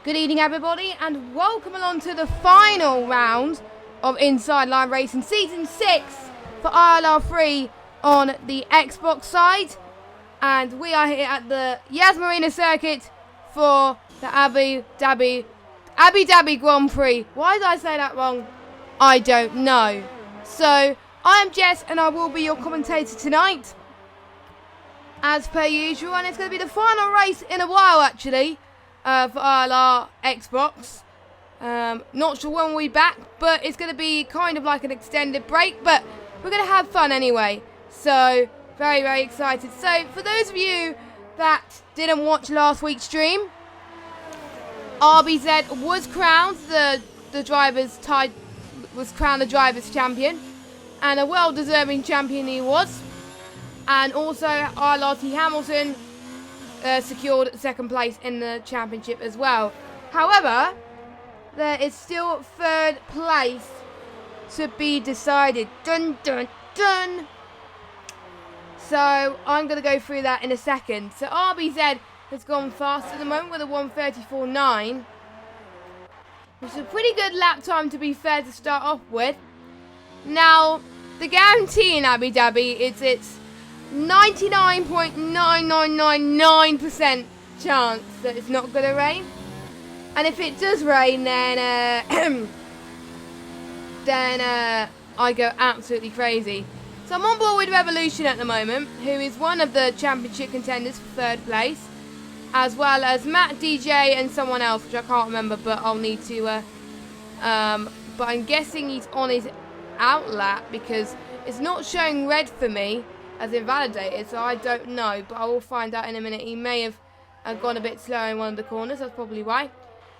Good evening, everybody, and welcome along to the final round of Inside Line Racing Season 6 for ILR3 on the Xbox side. And we are here at the Yas Marina circuit for the Abu Dhabi Grand Prix. Why did I say that wrong? I don't know. So, I am Jess, and I will be your commentator tonight, as per usual, and it's going to be the final race in a while, actually. For ILR Xbox. Not sure when we'll be back, but it's going to be kind of like an extended break, but we're going to have fun anyway. So, very, very excited. So, for those of you that didn't watch last week's stream, RBZ was crowned the drivers' champion, and a well-deserving champion he was. And also, ILR3 Hamilton secured second place in the championship as well. However, there is still third place to be decided. Dun dun dun. So I'm going to go through that in a second. So RBZ has gone fast at the moment with a 1:34.9, which is a pretty good lap time, to be fair, to start off with. Now, the guarantee in Abu Dhabi is it's 99.9999% chance that it's not going to rain, and if it does rain, then I go absolutely crazy. So I'm on board with Revolution at the moment, who is one of the championship contenders for third place, as well as Matt DJ and someone else, which I can't remember, but I'll need to but I'm guessing he's on his out lap because it's not showing red for me as invalidated, so I don't know, but I will find out in a minute. He may have gone a bit slow in one of the corners, that's probably why.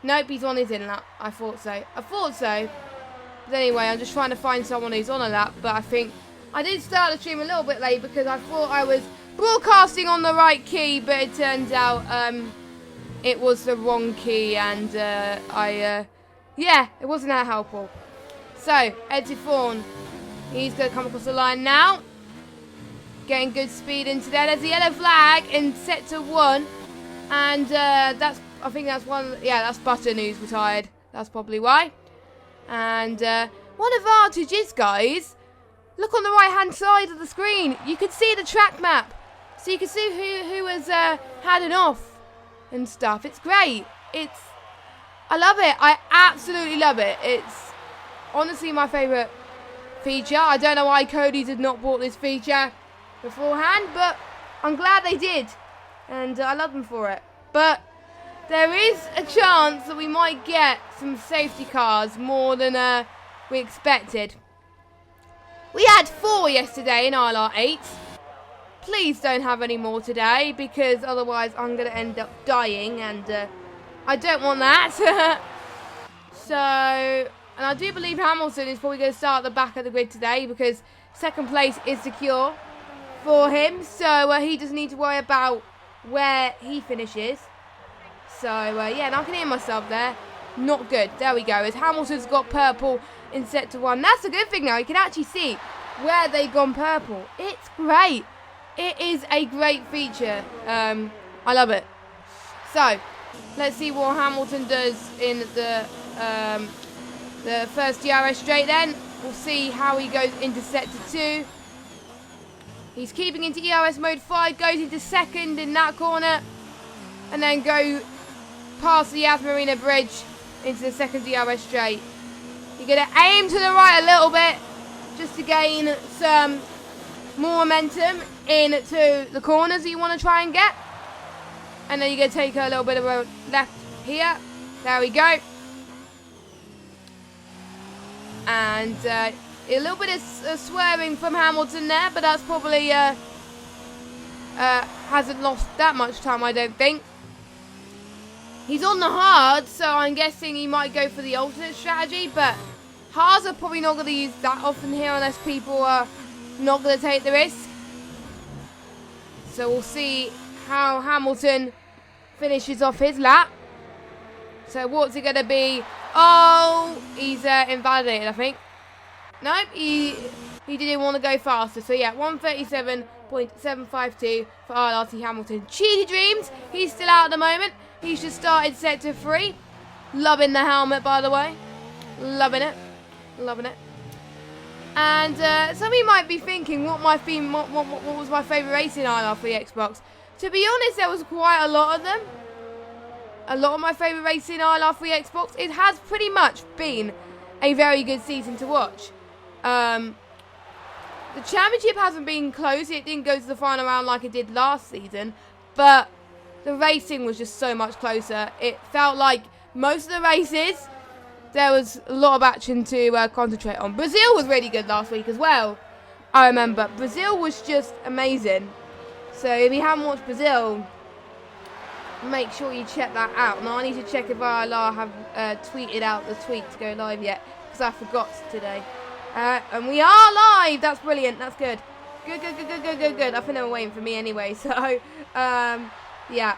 Nope, he's on his in lap. I thought so. But anyway, I'm just trying to find someone who's on a lap, but I think I did start the stream a little bit late because I thought I was broadcasting on the right key, but it turns out it was the wrong key, and it wasn't that helpful. So, Eddie Fawn, he's going to come across the line now. Getting good speed into there. There's the yellow flag in sector 1, and that's Button who's retired. That's probably why. And one advantage is, guys, look on the right hand side of the screen. You can see the track map, so you can see who has had an off and stuff. It's great. I love it. I absolutely love it. It's honestly my favourite feature. I don't know why Cody did not bought this feature beforehand, but I'm glad they did, and I love them for it. But there is a chance that we might get some safety cars more than we expected. We had 4 yesterday in ILR8. Please don't have any more today, because otherwise I'm going to end up dying, and I don't want that. So, and I do believe Hamilton is probably going to start at the back of the grid today, because second place is secure for him, so he doesn't need to worry about where he finishes. So and I can hear myself there. Not good. There we go. As Hamilton's got purple in sector 1. That's a good thing now. You can actually see where they've gone purple. It's great. It is a great feature. I love it. So let's see what Hamilton does in the first DRS straight. Then we'll see how he goes into sector 2. He's keeping into ERS mode 5, goes into second in that corner, and then go past the Yas Marina bridge into the second DRS straight. You're going to aim to the right a little bit, just to gain some more momentum into the corners that you want to try and get. And then you're going to take a little bit of a left here. There we go. And a little bit of swerving from Hamilton there, but that's probably hasn't lost that much time, I don't think. He's on the hard, so I'm guessing he might go for the alternate strategy, but hards are probably not going to use that often here unless people are not going to take the risk. So we'll see how Hamilton finishes off his lap. So what's it going to be? Oh, he's invalidated, I think. Nope, he didn't want to go faster. So yeah, 1:37.752 for ILR3 Hamilton. Cheaty Dreams, he's still out at the moment. He's just started sector 3. Loving the helmet, by the way. Loving it. Loving it. And some of you might be thinking, what was my favourite race in ILR3 Xbox? To be honest, there was quite a lot of them. A lot of my favourite races in ILR3 Xbox. It has pretty much been a very good season to watch. The championship hasn't been close. It didn't go to the final round like it did last season. But the racing was just so much closer. It felt like most of the races, there was a lot of action to concentrate on. Brazil was really good last week as well. I remember. Brazil was just amazing. So if you haven't watched Brazil, make sure you check that out. Now I need to check if ILR have tweeted out the tweet to go live yet, because I forgot today. And we are live. That's brilliant. That's good. Good. I think they were waiting for me anyway. So, yeah.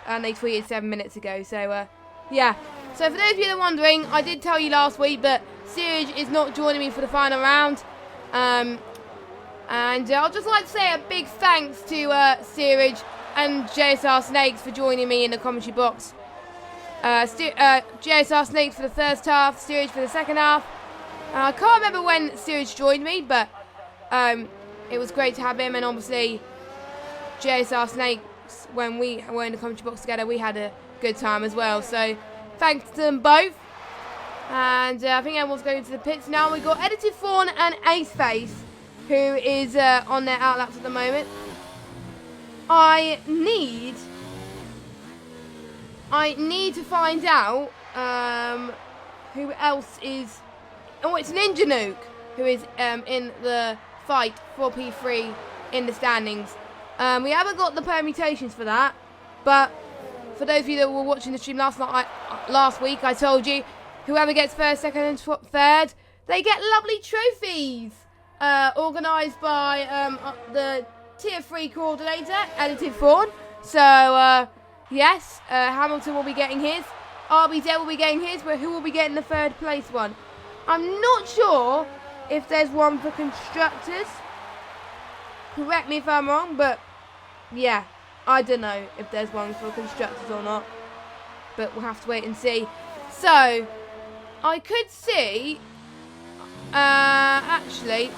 And they tweeted 7 minutes ago. So, yeah. So for those of you that are wondering, I did tell you last week, but Siraj is not joining me for the final round. And I'll just like to say a big thanks to Siraj and JSR Snakes for joining me in the commentary box. JSR Snakes for the first half, Siraj for the second half. I can't remember when Siraj joined me, but it was great to have him. And obviously, JSR Snakes, when we were in the commentary box together, we had a good time as well. So thanks to them both. And I think everyone's going to the pits now. We've got Edited Fawn and Ace Face, who is on their outlaps at the moment. I need to find out who else is. Oh, it's Ninja Nuke who is in the fight for P3 in the standings. We haven't got the permutations for that, but for those of you that were watching the stream last week, I told you whoever gets first, second, and third, they get lovely trophies organised by the Tier 3 coordinator, Edited Fawn. So, yes, Hamilton will be getting his. RBZ will be getting his, but who will be getting the third place one? I'm not sure if there's one for constructors. Correct me if I'm wrong, but yeah, I don't know if there's one for constructors or not. But we'll have to wait and see. So, I could see, actually,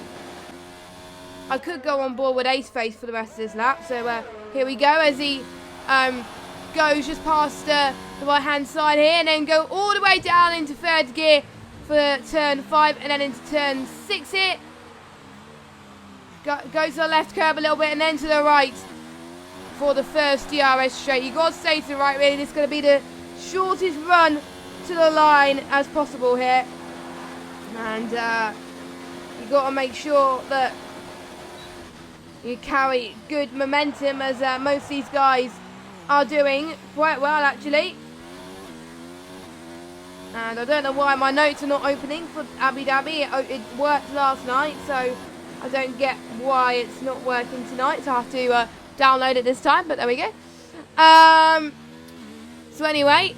I could go on board with Ace Face for the rest of this lap. So here we go as he goes just past the right hand side here and then go all the way down into third gear for turn 5 and then into turn 6 here. Go to the left curve a little bit and then to the right for the first DRS straight. You've got to stay to the right really. This is going to be the shortest run to the line as possible here. And you've got to make sure that you carry good momentum, as most of these guys are doing quite well actually. And I don't know why my notes are not opening for Abu Dhabi. It worked last night, so I don't get why it's not working tonight. So I have to download it this time, but there we go. So anyway,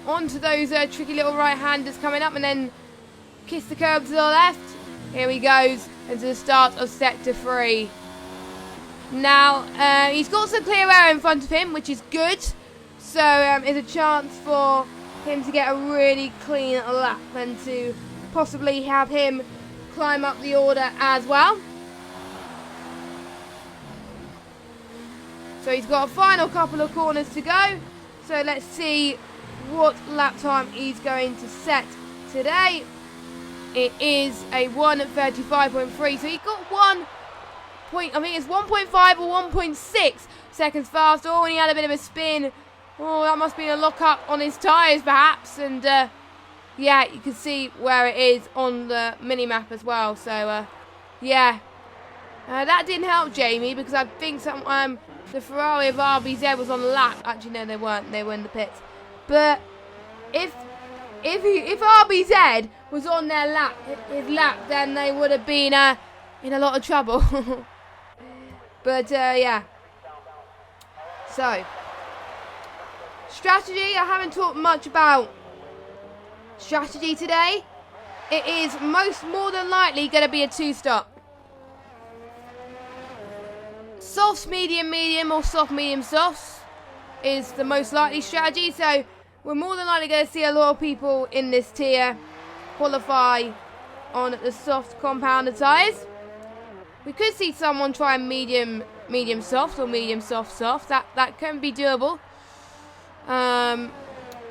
on to those tricky little right-handers coming up and then kiss the curb to the left. Here he goes into the start of Sector 3. Now, he's got some clear air in front of him, which is good. So, it's a chance for him to get a really clean lap and to possibly have him climb up the order as well. So, he's got a final couple of corners to go. So, let's see what lap time he's going to set today. It is a 1:35.3. So, he got I think it's 1.5 or 1.6 seconds faster. Oh, and he had a bit of a spin. Oh, that must be a lock-up on his tyres, perhaps. And, yeah, you can see where it is on the mini-map as well. So, yeah. That didn't help Jamie, because I think the Ferrari of RBZ was on the lap. Actually, no, they weren't. They were in the pits. But if RBZ was on his lap, then they would have been in a lot of trouble. But, yeah. So, strategy. I haven't talked much about strategy today. It is more than likely going to be a 2-stop. Softs, medium, medium, or soft, medium, softs is the most likely strategy. So, we're more than likely going to see a lot of people in this tier qualify on the soft compounder tyres. We could see someone try medium soft or medium soft. That can be doable.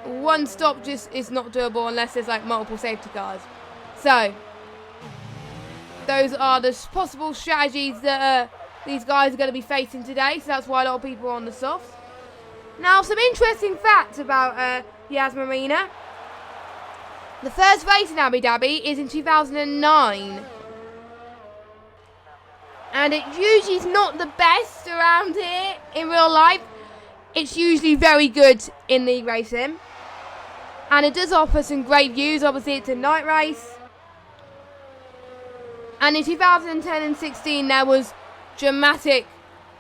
One stop just is not doable unless there's like multiple safety cars. So those are the possible strategies that these guys are going to be facing today. So that's why a lot of people are on the softs. Now, some interesting facts about Yas Marina. The first race in Abu Dhabi is in 2009. And it usually is not the best around here in real life. It's usually very good in the racing. And it does offer some great views. Obviously, it's a night race. And in 2010 and 16, there was dramatic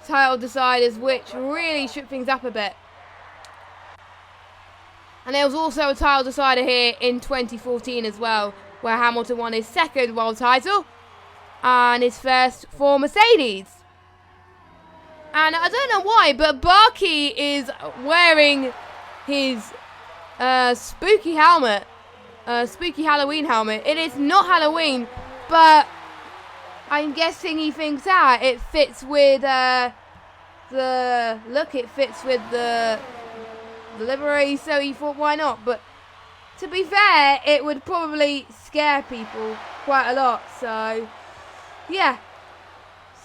title deciders, which really shook things up a bit. And there was also a title decider here in 2014 as well, where Hamilton won his second world title and his first for Mercedes. And I don't know why, but Barkey is wearing his spooky helmet, spooky Halloween helmet. It is not Halloween, but I'm guessing he thinks it fits with the look. It fits with the livery, so he thought, why not? But to be fair, it would probably scare people quite a lot. So yeah,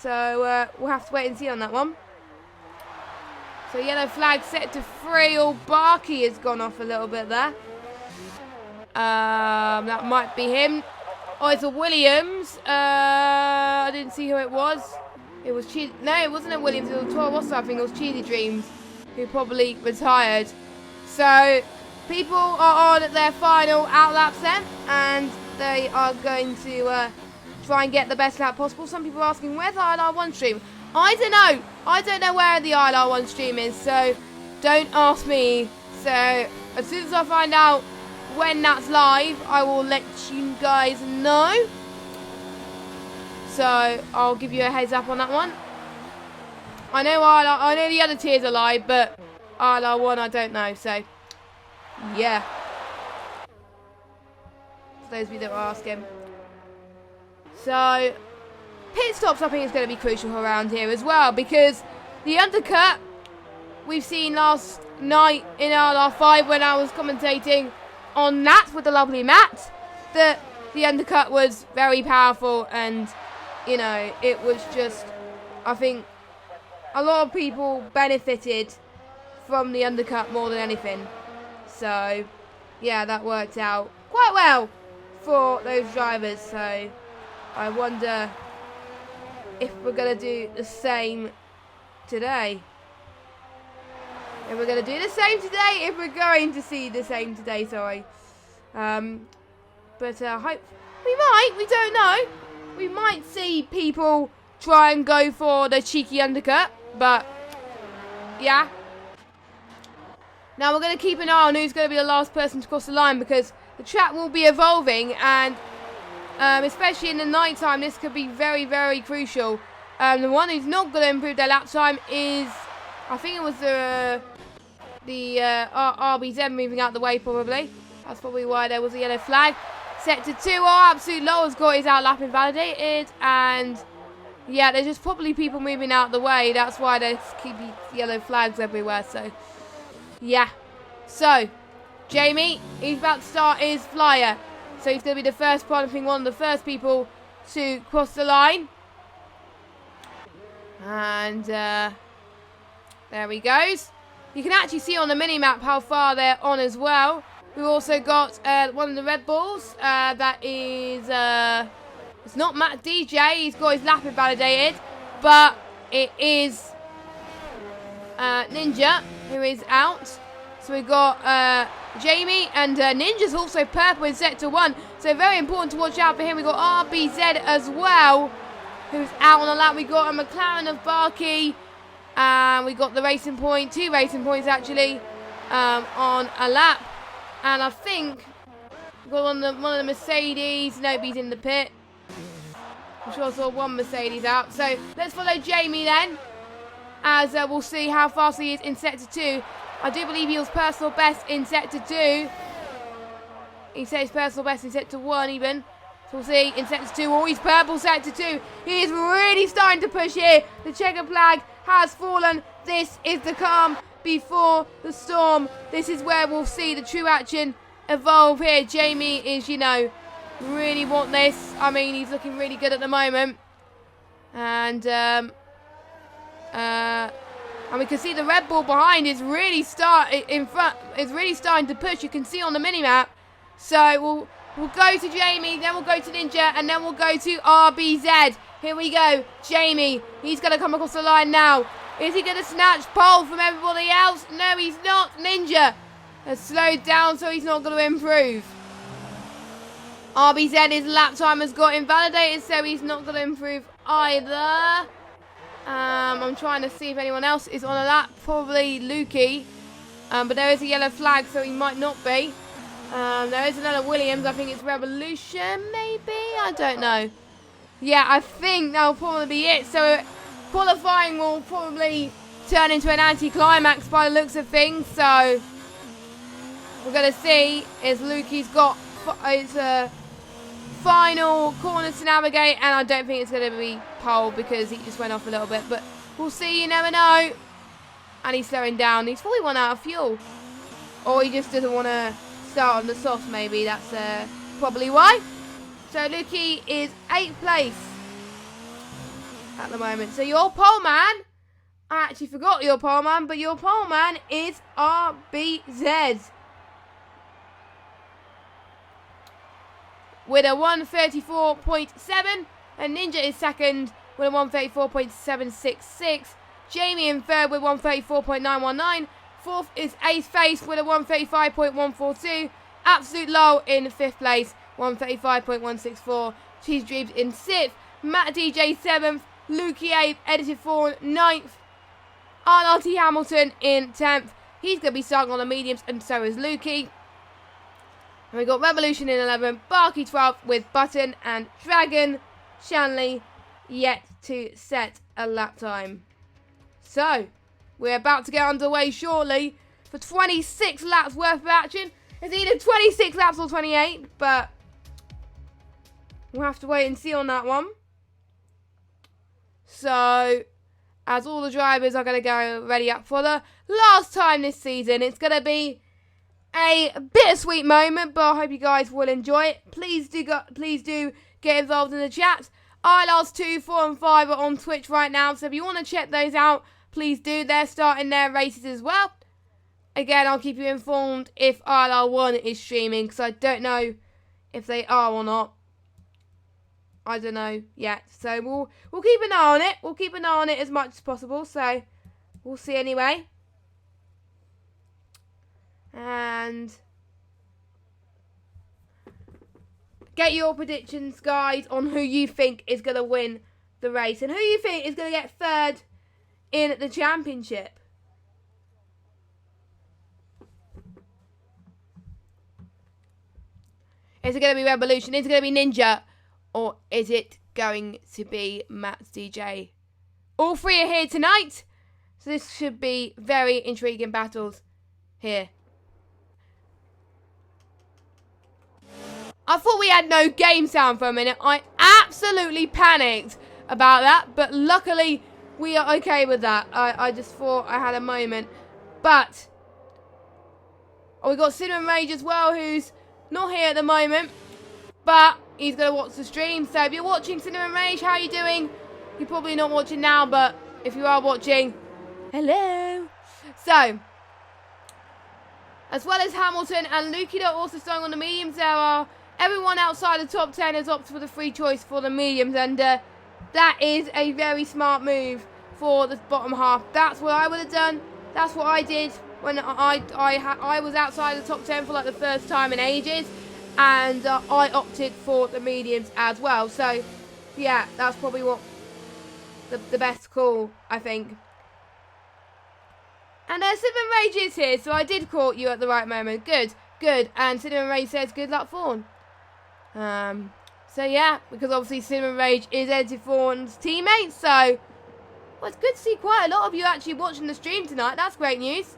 so we'll have to wait and see on that one. So yellow flag set to 3. Oh, Barkey has gone off a little bit there. That might be him. Oh, it's a Williams. I didn't see who it was. It was no, it wasn't a Williams. It was a Toro Rosso. I think it was Cheesy Dreams, who probably retired. So people are on their final outlap then, and they are going to try and get the best lap possible. Some people are asking, where's the ILR1 stream? I don't know. I don't know where the ILR1 stream is, so don't ask me. So as soon as I find out when that's live, I will let you guys know. So I'll give you a heads up on that one. I know the other tiers are live, but ILR1 I don't know. So yeah. For those of you that were asking. So pit stops I think is going to be crucial around here as well, because the undercut we've seen last night in ILR5 when I was commentating on that with the lovely Matt, that the undercut was very powerful, and you know, it was just, I think a lot of people benefited from the undercut more than anything. So yeah, that worked out quite well for those drivers. So I wonder if we're going to do the same today. If we're going to do the same today, if we're going to see the same today, sorry. But hope we don't know. We might see people try and go for the cheeky undercut, but yeah. Now we're going to keep an eye on who's going to be the last person to cross the line, because the track will be evolving, and especially in the night time, this could be very, very crucial. The one who's not going to improve their lap time is, I think it was the RBZ moving out the way, probably. That's probably why there was a yellow flag. Set to 2. Our absolute low has got his outlap invalidated, and yeah, there's just probably people moving out the way. That's why there's keep yellow flags everywhere. So yeah. So Jamie, he's about to start his flyer. So he's going to be the first, I think, one of the first people to cross the line. And there he goes. You can actually see on the mini-map how far they're on as well. We've also got one of the Red Bulls. That is, it's not Matt DJ. He's got his lap invalidated. But it is Ninja who is out. So we've got Jamie, and Ninja's also purple in sector 1. So very important to watch out for him. We've got RBZ as well, who's out on the lap. We've got a McLaren of Barkey. And we got the racing point, 2 racing points actually, on a lap. And I think we've got one of the Mercedes. Nobody's in the pit. I'm sure I saw one Mercedes out. So let's follow Jamie then. as we'll see how fast he is in Sector 2. I do believe he was personal best in Sector 2. He said his personal best in Sector 1 even. So we'll see in Sector 2. Oh, he's purple Sector 2. He is really starting to push here. The checkered flag has fallen. This is the calm before the storm. This is where we'll see the true action evolve here. Jamie is, you know, really want this. I mean, he's looking really good at the moment. And we can see the Red Bull behind is really starting to push. You can see on the minimap. So we'll go to Jamie, then we'll go to Ninja, and then we'll go to RBZ. Here we go. Jamie, he's going to come across the line now. Is he going to snatch pole from everybody else? No, he's not. Ninja has slowed down, so he's not going to improve. RBZ, his lap time has got invalidated, so he's not going to improve either. I'm trying to see if anyone else is on a lap. Probably Lukey. But there is a yellow flag, so he might not be. There is another Williams. I think it's Revolution, maybe? I don't know. Yeah, I think that'll probably be it. So qualifying will probably turn into an anti-climax by the looks of things. So we're going to see is Lukey's got his final corners to navigate, and I don't think it's going to be pole because he just went off a little bit. But we'll see. You never know. And he's slowing down. He's probably run out of fuel. Or he just doesn't want to start on the soft, maybe. That's probably why. So Lukey is 8th place at the moment. So your pole man, I actually forgot your pole man, but your pole man is RBZ. With a 134.7. And Ninja is second with a 134.766. Jamie in third with 134.919. Fourth is Ace Face with a 135.142. Absolute Low in 5th place, 135.164. Cheese Dreams in 6th. Matt DJ 7th. Lukey 8th. Edited 4 9th. RLT Hamilton in 10th. He's going to be starting on the mediums, and so is Lukey. And we got Revolution in 11th. Barky 12th with Button, and Dragon Shanley yet to set a lap time. So, we're about to get underway shortly for 26 laps worth of action. It's either 26 laps or 28, but we'll have to wait and see on that one. So, as all the drivers are going to go ready up for the last time this season, it's going to be a bittersweet moment, but I hope you guys will enjoy it. Please do get involved in the chat. ILR3, 4 and 5 are on Twitch right now, so if you want to check those out, please do. They're starting their races as well. Again, I'll keep you informed if ILR1 is streaming, because I don't know if they are or not. I don't know yet. So we'll keep an eye on it. We'll keep an eye on it as much as possible. So we'll see anyway. And get your predictions, guys, on who you think is going to win the race and who you think is going to get third in the championship. Is it going to be Revolution? Is it going to be Ninja? Or is it going to be Matt's DJ? All three are here tonight. So this should be very intriguing battles here. I thought we had no game sound for a minute. I absolutely panicked about that. But luckily, we are okay with that. I just thought I had a moment. But we got Cinnamon Rage as well, who's not here at the moment. But he's going to watch the stream. So if you're watching Cinnamon Rage, how are you doing? You're probably not watching now, but if you are watching, hello. So, as well as Hamilton and Lukey are also starting on the mediums, there are everyone outside the top 10 has opted for the free choice for the mediums, and that is a very smart move for the bottom half. That's what I would have done. That's what I did when I was outside the top 10 for like the first time in ages, and I opted for the mediums as well. So, yeah, that's probably what the best call, I think. And Cinnamon Rage is here, so I did caught you at the right moment. Good, good. And Cinnamon Rage says, good luck, Fawn. So, yeah, because obviously Cinnamon Rage is Eddie Fawn's teammate, so Well, it's good to see quite a lot of you actually watching the stream tonight. That's great news.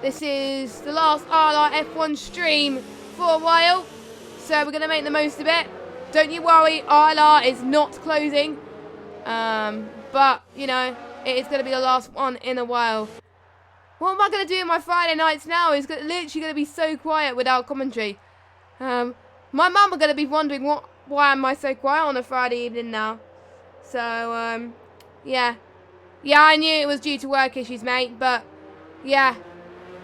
This is the last ILR1 stream for a while, so we're going to make the most of it. Don't you worry, ILR is not closing. But, you know, it is going to be the last one in a while. What am I going to do in my Friday nights now? It's literally going to be so quiet without commentary. My mum are going to be wondering why am I so quiet on a Friday evening now. So, yeah. Yeah, I knew it was due to work issues, mate, but, yeah.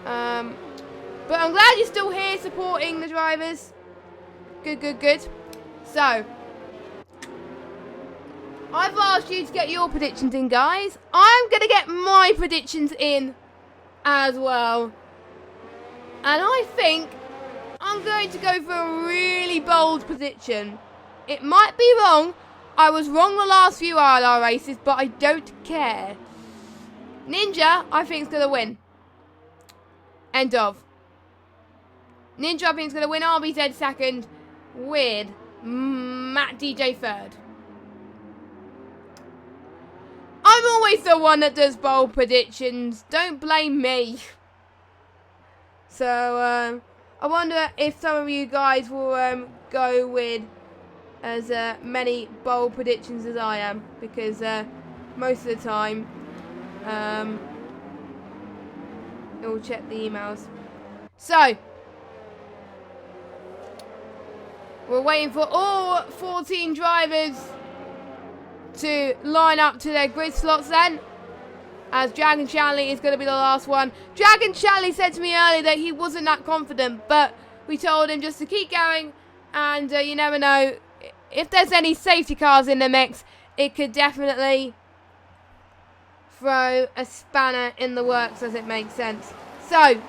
But I'm glad you're still here supporting the drivers. Good, good, good. So, I've asked you to get your predictions in, guys. I'm going to get my predictions in as well. And I think I'm going to go for a really bold prediction. It might be wrong. I was wrong the last few ILR races, but I don't care. Ninja, I think, is going to win. End of. Ninja, I think, is going to win. RBZ second with Matt DJ third. I'm always the one that does bold predictions. Don't blame me. So, I wonder if some of you guys will go with as many bold predictions as I am. Because most of the time, we'll check the emails. So, we're waiting for all 14 drivers to line up to their grid slots then, as Dragon Shanley is going to be the last one. Dragon Shanley said to me earlier that he wasn't that confident, but we told him just to keep going, and you never know, if there's any safety cars in the mix, it could definitely throw a spanner in the works, as it makes sense. So,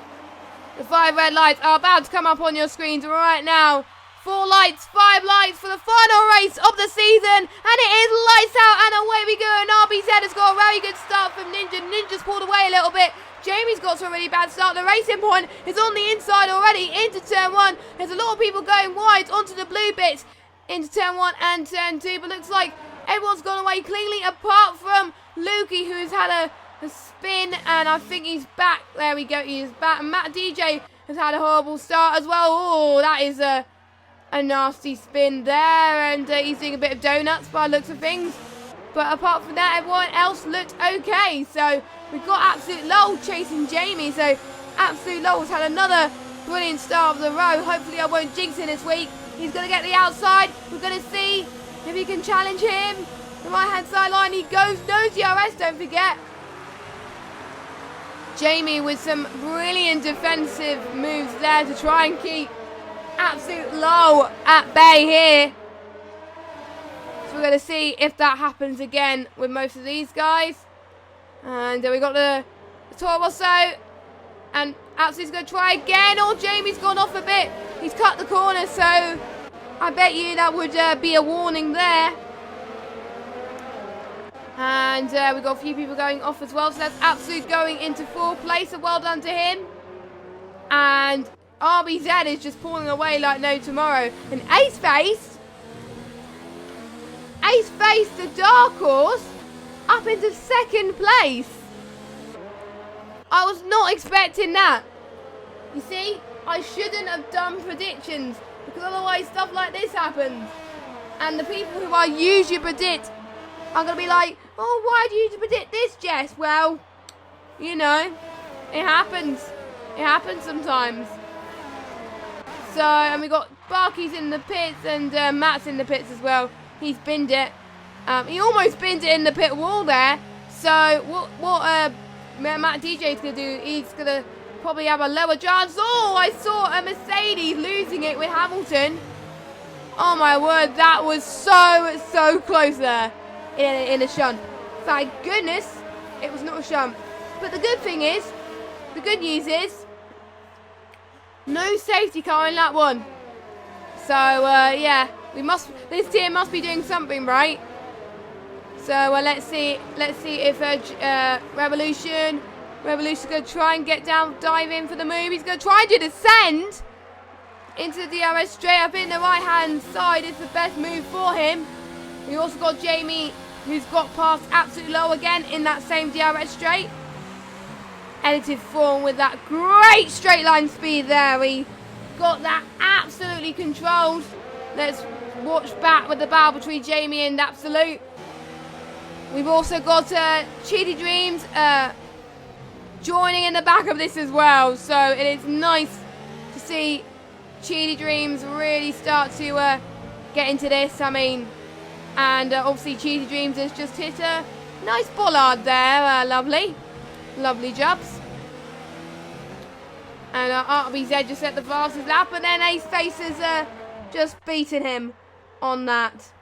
the 5 red lights are about to come up on your screens right now. 4 lights, 5 lights for the final race of the season, and it is lights out, and away we go. And RBZ has got a very good start from Ninja. Ninja's pulled away a little bit. Jamie's got to a really bad start. The racing point is on the inside already into turn 1. There's a lot of people going wide onto the blue bits into turn 1 and turn 2, but looks like everyone's gone away cleanly apart from Lukey, who's had a spin, and I think he's back. There we go, he's back. And Matt DJ has had a horrible start as well. Oh, that is a nasty spin there, and he's doing a bit of donuts by the looks of things. But apart from that, everyone else looked okay. So we've got Absolute Lowell chasing Jamie. So Absolute Lowell's had another brilliant start of the row. Hopefully I won't jinx him this week. He's going to get the outside. We're going to see if he can challenge him. The right-hand side line, he goes. No DRS, don't forget. Jamie with some brilliant defensive moves there to try and keep Absolute Lowell at bay here. So we're going to see if that happens again with most of these guys. And we got the Toro Rosso. And Absolute's going to try again. Oh, Jamie's gone off a bit. He's cut the corner, so I bet you that would be a warning there. And we've got a few people going off as well. So that's Absolute going into 4th place. So well done to him. And RBZ is just pulling away like no tomorrow. And Ace faced the Dark Horse up into 2nd place. I was not expecting that. You see, I shouldn't have done predictions, because otherwise stuff like this happens. And the people who I usually predict are going to be like, oh, why do you predict this, Jess? Well, you know, it happens. It happens sometimes. So, and we got Barkey's in the pits, and Matt's in the pits as well. He's binned it. He almost binned it in the pit wall there. So, what Matt DJ's going to do, he's going to probably have a lower chance. Oh, I saw a Mercedes losing it with Hamilton. Oh, my word, that was so close there in a shunt. Thank goodness it was not a shunt. But the good news is, no safety car in that one. So, yeah, this team must be doing something right. So, let's see if Revolution's going to try and dive in for the move. He's going to try and do descend into the DRS straight up in the right-hand side. It's the best move for him. We also got Jamie, who's got past absolute low again in that same DRS straight. Edited form with that great straight line speed there. We got that absolutely controlled. Let's watch back with the battle between Jamie and Absolute. We've also got Cheaty Dreams joining in the back of this as well. So it is nice to see Cheaty Dreams really start to get into this. I mean, and obviously Cheaty Dreams has just hit a nice bollard there. Lovely. Lovely jobs. And RBZ just set the fastest lap, and then Ace Face has just beaten him on that.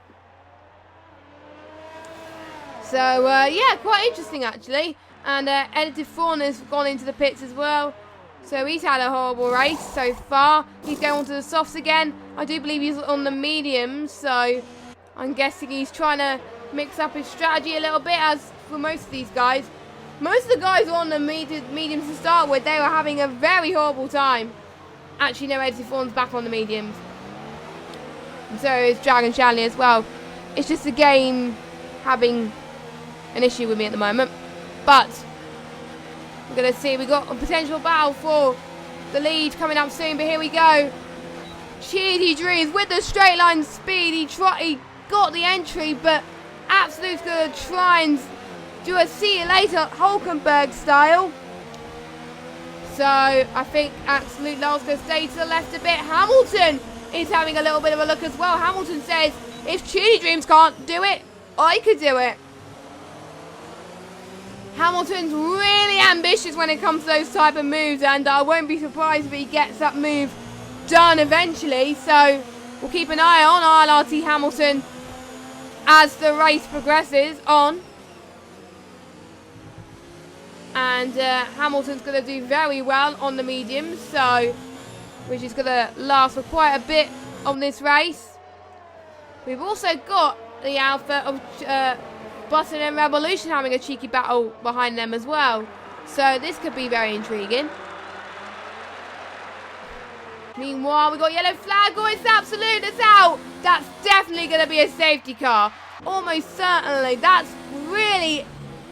So, yeah, quite interesting actually. And Edited Fawn has gone into the pits as well. So he's had a horrible race so far. He's going on to the softs again. I do believe he's on the mediums, so I'm guessing he's trying to mix up his strategy a little bit, as for most of these guys. Most of the guys were on the mediums to start with. They were having a very horrible time. Actually, no, Edited Fawn's back on the mediums. And so is Dragon Shanley as well. It's just the game having an issue with me at the moment. But we're going to see. We've got a potential battle for the lead coming up soon. But here we go. Cheaty Dreams with the straight line speed. He got the entry, but Absolute's going to try and do a see you later Hulkenberg style. So I think Absolute Lowell's going to stay to the left a bit. Hamilton is having a little bit of a look as well. Hamilton says, if Cheaty Dreams can't do it, I could do it. Hamilton's really ambitious when it comes to those type of moves, and I won't be surprised if he gets that move done eventually. So we'll keep an eye on ILR3 Hamilton as the race progresses on. And Hamilton's going to do very well on the mediums, so which is going to last for quite a bit on this race. We've also got the Alpha of Button and Revolution having a cheeky battle behind them as well. So this could be very intriguing. Meanwhile, we've got yellow flag. Oh, it's Absolute. It's out. That's definitely going to be a safety car. Almost certainly.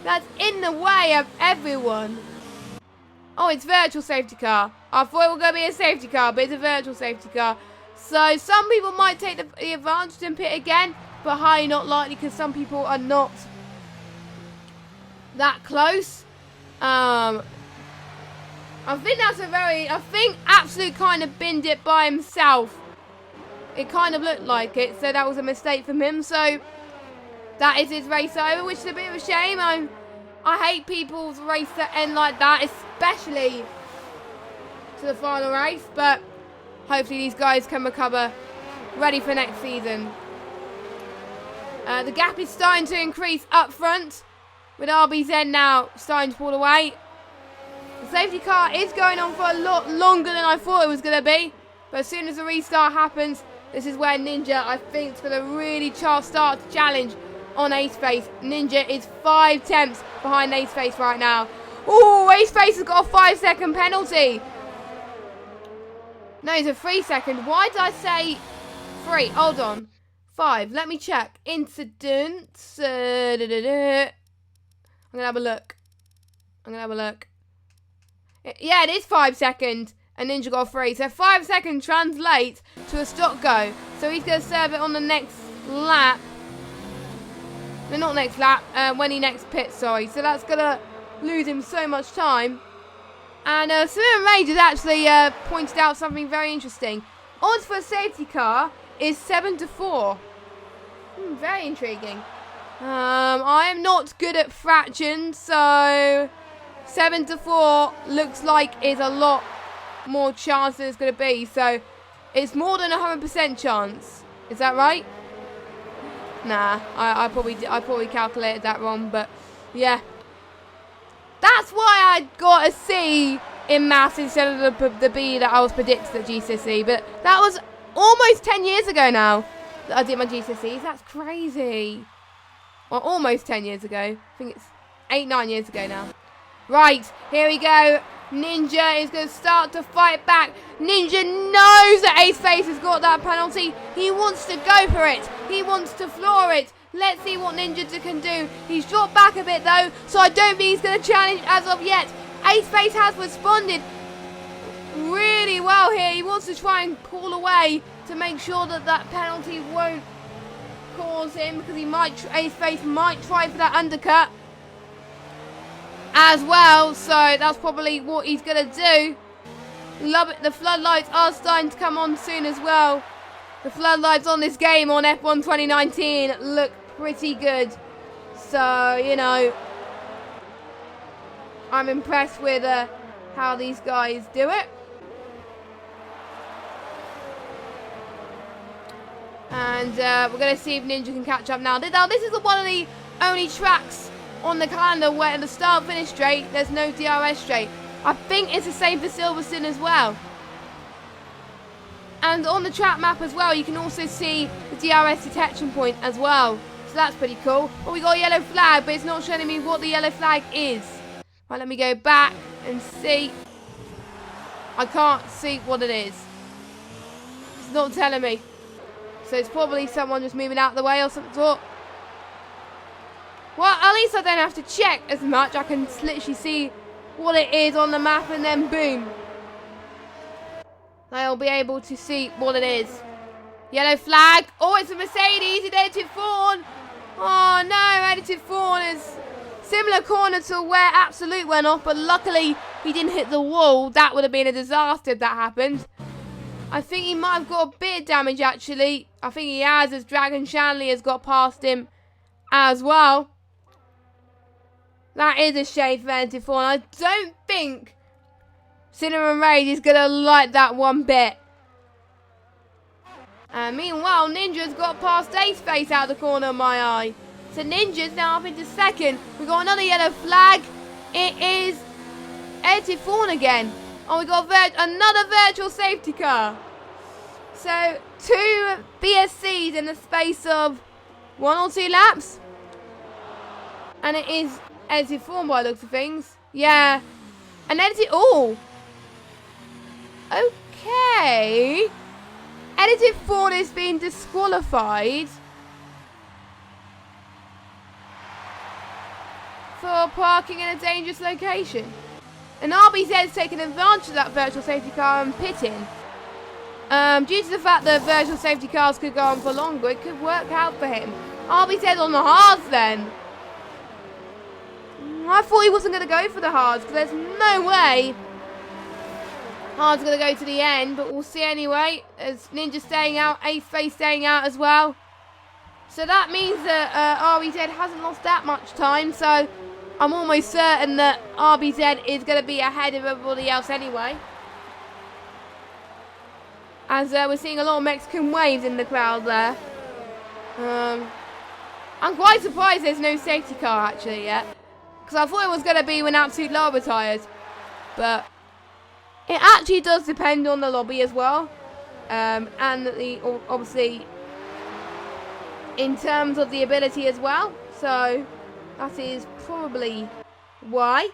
That's in the way of everyone. Oh, it's virtual safety car. I thought it was going to be a safety car, but it's a virtual safety car. So some people might take the advantage and pit again, but highly not likely because some people are not that close. I think Absolute kind of binned it by himself. It kind of looked like it, so that was a mistake from him. So that is his race over, which is a bit of a shame. I hate people's race that end like that, especially to the final race, but hopefully these guys can recover, ready for next season. The gap is starting to increase up front, with RBZ now starting to pull away. The safety car is going on for a lot longer than I thought it was going to be, but as soon as the restart happens, this is where Ninja, I think, is going to really start to challenge on Ace Face. Ninja is 5 tenths behind Ace Face right now. Oh, Ace Face has got a 5-second penalty. No, it's a 3-second. Why did I say 3? Hold on. 5. Let me check. Incidents. I'm going to have a look. Yeah, it is 5 seconds. And Ninja got 3. So 5 seconds translates to a stop go. So he's going to serve it on the next lap. No, not next lap. When he next pits, sorry. So that's going to lose him so much time. And Slim Rage has actually pointed out something very interesting. Odds for a safety car is 7-4. Very intriguing. I am not good at fractions, so 7-4 looks like is a lot more chance than it's going to be. So it's more than 100% chance. Is that right? Nah, I probably calculated that wrong, but yeah. That's why I got a C in maths instead of the B that I was predicted at GCSE. But that was almost 10 years ago now that I did my GCSEs. That's crazy. Well, almost 10 years ago. I think it's 8-9 years ago now. Right, here we go. Ninja is going to start to fight back. Ninja knows that Ace Face has got that penalty. He wants to go for it. He wants to floor it. Let's see what Ninja can do. He's dropped back a bit though, so I don't think he's going to challenge as of yet. Ace Face has responded really well here. He wants to try and call away to make sure that that penalty won't cause him, because he might, Ace Face might try for that undercut as well. So that's probably what he's going to do. Love it. The floodlights are starting to come on soon as well. The floodlights on this game on F1 2019 look pretty good. So, you know, I'm impressed with how these guys do it. And we're going to see if Ninja can catch up now. Now, this is one of the only tracks on the calendar where the start-finish straight, there's no DRS straight. I think it's the same for Silverstone as well. And on the track map as well, you can also see the DRS detection point as well. So that's pretty cool. Well, we got a yellow flag, but it's not showing me what the yellow flag is. Right, let me go back and see. I can't see what it is. It's not telling me. So it's probably someone just moving out of the way or some sort. Well, at least I don't have to check as much. I can literally see what it is on the map, and then boom, they'll be able to see what it is. Yellow flag. Oh, it's a Mercedes. It edited Fawn. Oh no, edited Fawn is similar corner to where Absolute went off, but luckily he didn't hit the wall. That would have been a disaster if that happened. I think he might have got a bit of damage actually. I think he has, as Dragon Shanley has got past him as well. That is a shame for edited Fawn. I don't think Cinnamon Raid is going to like that one bit. And meanwhile, Ninja's got past Ace Face out of the corner of my eye. So Ninja's now up into second. We've got another yellow flag. It is edited Fawn again. Oh, we got another virtual safety car. So 2 BSCs in the space of 1 or 2 laps. And it is edited Fawn by the looks of things. Yeah. And edited... Oh. Okay. Edited Fawn is being disqualified for parking in a dangerous location. And RBZ is taking advantage of that virtual safety car and pitting. Due to the fact that virtual safety cars could go on for longer, it could work out for him. RBZ on the hards then. I thought he wasn't going to go for the hards, because there's no way Hard's going to go to the end, but we'll see anyway. As Ninja staying out, Ace Face staying out as well. So that means that RBZ hasn't lost that much time, so I'm almost certain that RBZ is going to be ahead of everybody else anyway. As we're seeing a lot of Mexican waves in the crowd there. I'm quite surprised there's no safety car actually yet. Because I thought it was going to be when Absolute Law retires. But it actually does depend on the lobby as well. And obviously in terms of the ability as well. So that is probably why.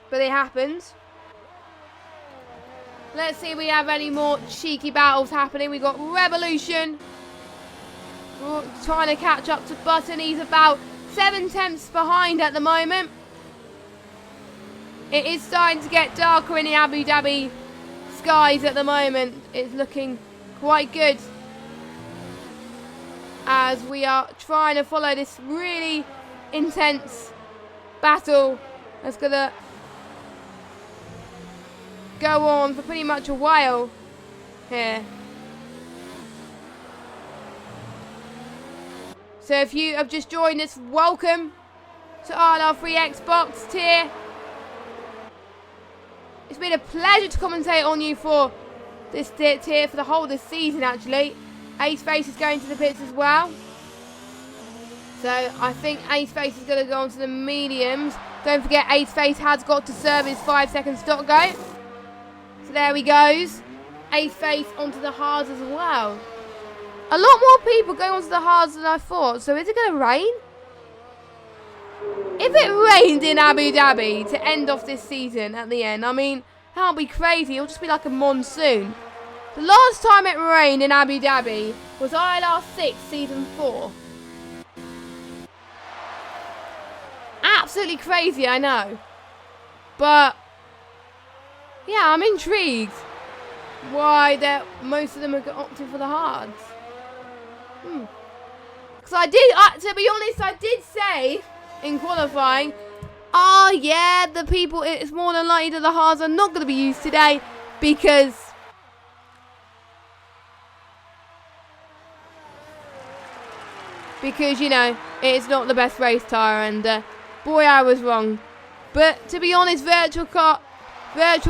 But it happens. Let's see if we have any more cheeky battles happening. We've got Revolution trying to catch up to Button. He's about 7/10 behind at the moment. It is starting to get darker in the Abu Dhabi skies at the moment. It's looking quite good as we are trying to follow this really intense battle that's going to go on for pretty much a while here. So if you have just joined us, welcome to ILR3 Xbox tier. It's been a pleasure to commentate on you for this tier for the whole of this season actually. Ace Face is going to the pits as well. So I think Ace Face is going to go on to the mediums. Don't forget Ace Face has got to serve his 5-second stop go. So there he goes. Ace Face onto the hards as well. A lot more people going onto the hards than I thought. So is it going to rain? If it rained in Abu Dhabi to end off this season at the end, I mean, that'll be crazy. It'll just be like a monsoon. The last time it rained in Abu Dhabi was ILR3 season 4. Absolutely crazy, I know. But yeah, I'm intrigued why most of them are opting for the hards. Because to be honest, I did say in qualifying, oh yeah, it's more than likely that the hards are not going to be used today because you know, it's not the best race tyre, and boy, I was wrong. But to be honest, virtual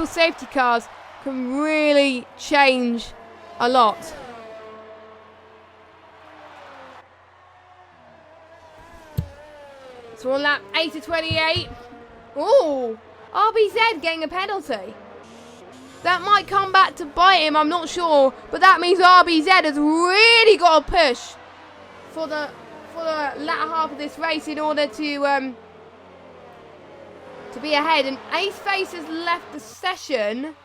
safety cars can really change a lot. So on lap 8 to 28. Ooh, RBZ getting a penalty. That might come back to bite him, I'm not sure. But that means RBZ has really got to push for the latter half of this race in order to be ahead. And Ace Face has left the session.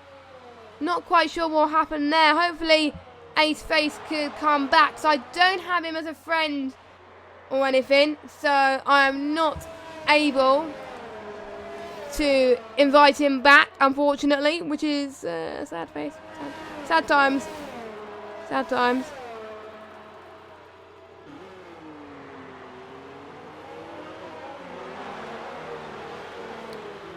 Not quite sure what happened there. Hopefully Ace Face could come back. So I don't have him as a friend or anything, so I am not able to invite him back, unfortunately, which is sad face. Sad times. Sad times.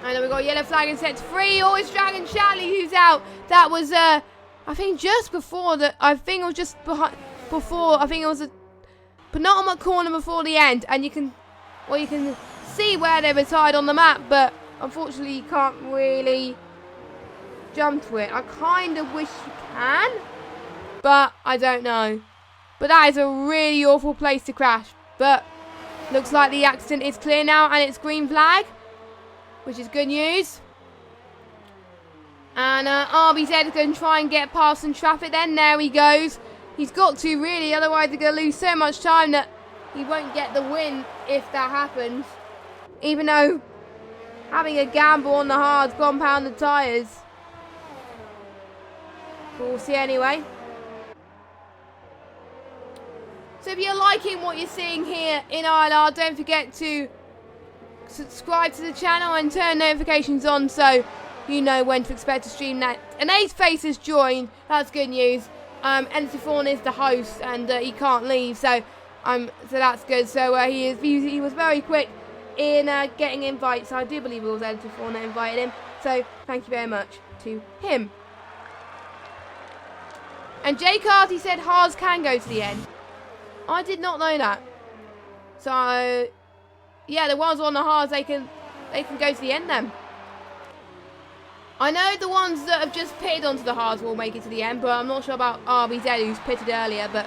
And then we got yellow flag in set 3. Oh, it's Dragon Charlie who's out. That was, I think just before the, I think it was just before, I think it was a penultimate corner before the end. And you can see where they retired on the map, but unfortunately you can't really jump to it. I kind of wish you can, but I don't know. But that is a really awful place to crash. But looks like the accident is clear now and it's green flag, which is good news. And RBZ is going to try and get past some traffic then. There he goes. He's got to really, otherwise they're going to lose so much time that he won't get the win if that happens. Even though having a gamble on the hards compound the tyres. We'll see anyway. So if you're liking what you're seeing here in ILR, don't forget to subscribe to the channel and turn notifications on so you know when to expect to stream that. And Ace Face has joined. That's good news. Entity Fawn is the host and he can't leave, so that's good. So he was very quick in getting invites. I do believe it was Entity Fawn that invited him. So thank you very much to him. And Jay Carty said hards can go to the end. I did not know that. So yeah, the ones on the hards they can go to the end then. I know the ones that have just pitted onto the hards will make it to the end, but I'm not sure about RBZ who's pitted earlier, but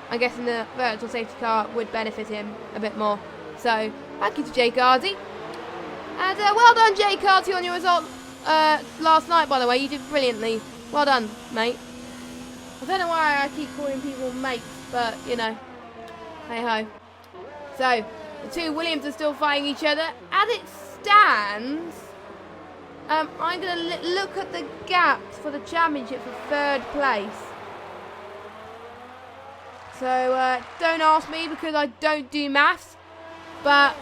I'm guessing the virtual safety car would benefit him a bit more. So thank you to Jay Carty. And well done Jay Carty on your result last night, by the way. You did brilliantly. Well done, mate. I don't know why I keep calling people mates, but you know, hey ho. So the two Williams are still fighting each other. As it stands, I'm going to look at the gaps for the championship for third place. So don't ask me because I don't do maths, but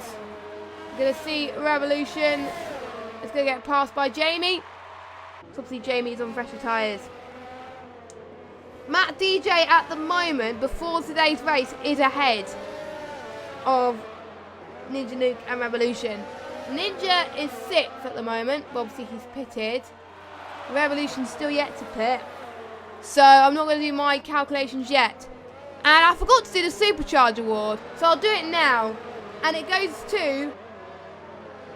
I'm going to see Revolution is going to get passed by Jamie. So obviously Jamie's on fresher tyres. Matt DJ at the moment, before today's race, is ahead of Ninja Nuke and Revolution. Ninja is 6th at the moment, but obviously he's pitted. Revolution's still yet to pit. So I'm not going to do my calculations yet. And I forgot to do the Supercharge Award, so I'll do it now. And it goes to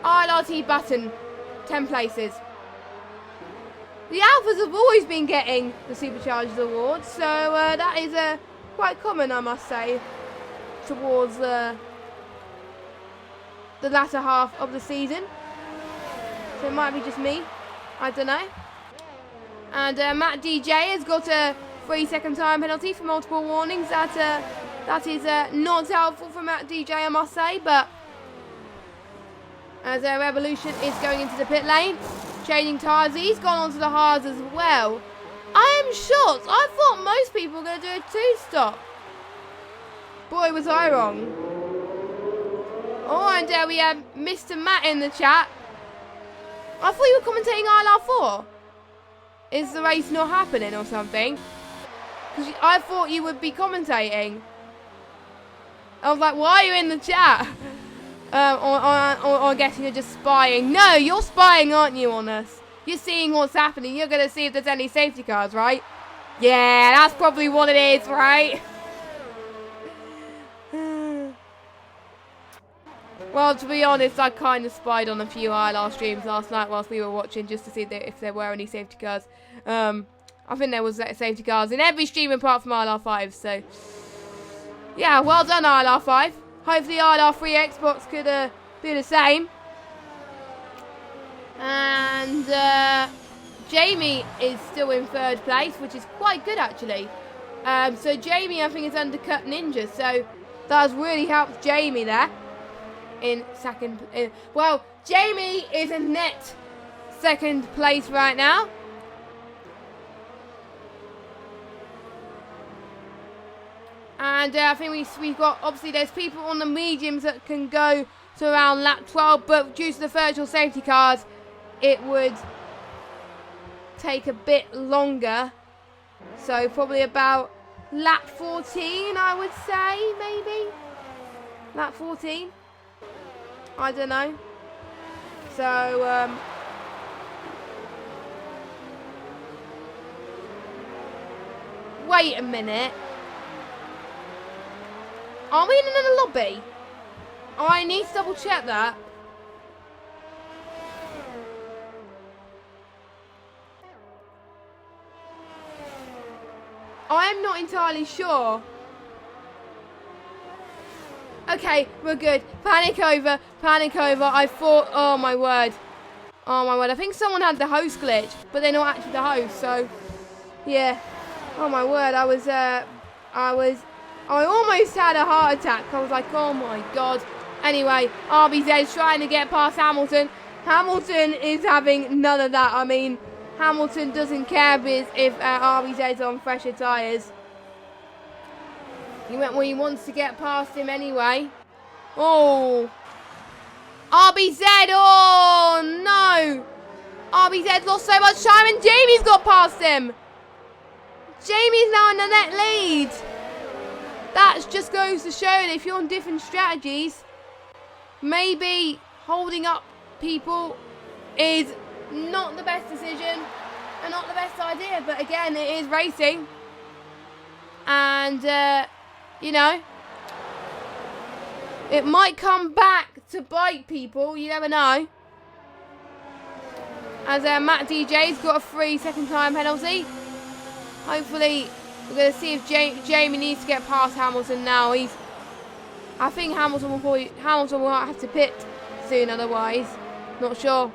ILR3 Button, 10 places. The Alphas have always been getting the Supercharged Award, so that is quite common, I must say, towards the latter half of the season. So it might be just me, I don't know. And Matt DJ has got a 3-second time penalty for multiple warnings. That is not helpful for Matt DJ, I must say, but as Revolution is going into the pit lane, changing tyres, he's gone onto the hards as well. I am shocked. I thought most people were going to do a 2-stop. Boy, was I wrong. Oh, and we have Mr. Matt in the chat. I thought you were commentating ILR4. Is the race not happening or something? Because I thought you would be commentating. I was like, why are you in the chat? Or I'm guessing you're just spying. No, you're spying, aren't you, on us? You're seeing what's happening. You're going to see if there's any safety cars, right? Yeah, that's probably what it is, right? Well, to be honest, I kind of spied on a few ILR streams last night whilst we were watching just to see if there were any safety cars. I think there was safety cars in every stream apart from ILR5, so... Yeah, well done, ILR5. Hopefully ILR3 Xbox could do the same. And Jamie is still in 3rd place, which is quite good, actually. So Jamie, I think, is undercut Ninja, so that has really helped Jamie there. In 2nd... well, Jamie is in net 2nd place right now. And I think we've got, obviously, there's people on the mediums that can go to around lap 12, but due to the virtual safety cars, it would take a bit longer. So probably about lap 14, I would say, maybe. Lap 14. I don't know. So, wait a minute. Are we in another lobby? Oh, I need to double check that. I'm not entirely sure. Okay, we're good. Panic over, panic over. I thought, oh my word. Oh my word. I think someone had the host glitch, but they're not actually the host, so yeah. Oh my word, I almost had a heart attack. I was like, oh my god. Anyway, RBZ's trying to get past Hamilton. Hamilton is having none of that. I mean, Hamilton doesn't care if RBZ's on fresher tyres. He wants to get past him anyway. Oh. RBZ, oh no. RBZ lost so much time and Jamie's got past him. Jamie's now in the net lead. That just goes to show that if you're on different strategies, maybe holding up people is not the best decision and not the best idea. But again, it is racing. And, you know, it might come back to bite people. You never know. As Matt DJ's got a 3 second time penalty. Hopefully, we're going to see if Jamie needs to get past Hamilton now. I think Hamilton will have to pit soon, otherwise. Not sure.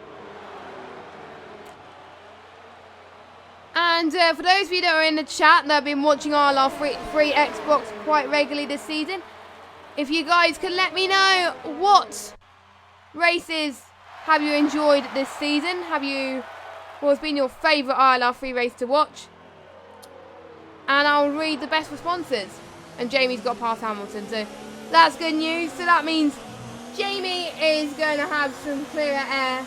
And for those of you that are in the chat that have been watching ILR3 Xbox quite regularly this season, if you guys can let me know what races have you enjoyed this season? What has been your favourite ILR3 race to watch? And I'll read the best responses. And Jamie's got past Hamilton, so that's good news. So that means Jamie is going to have some clearer air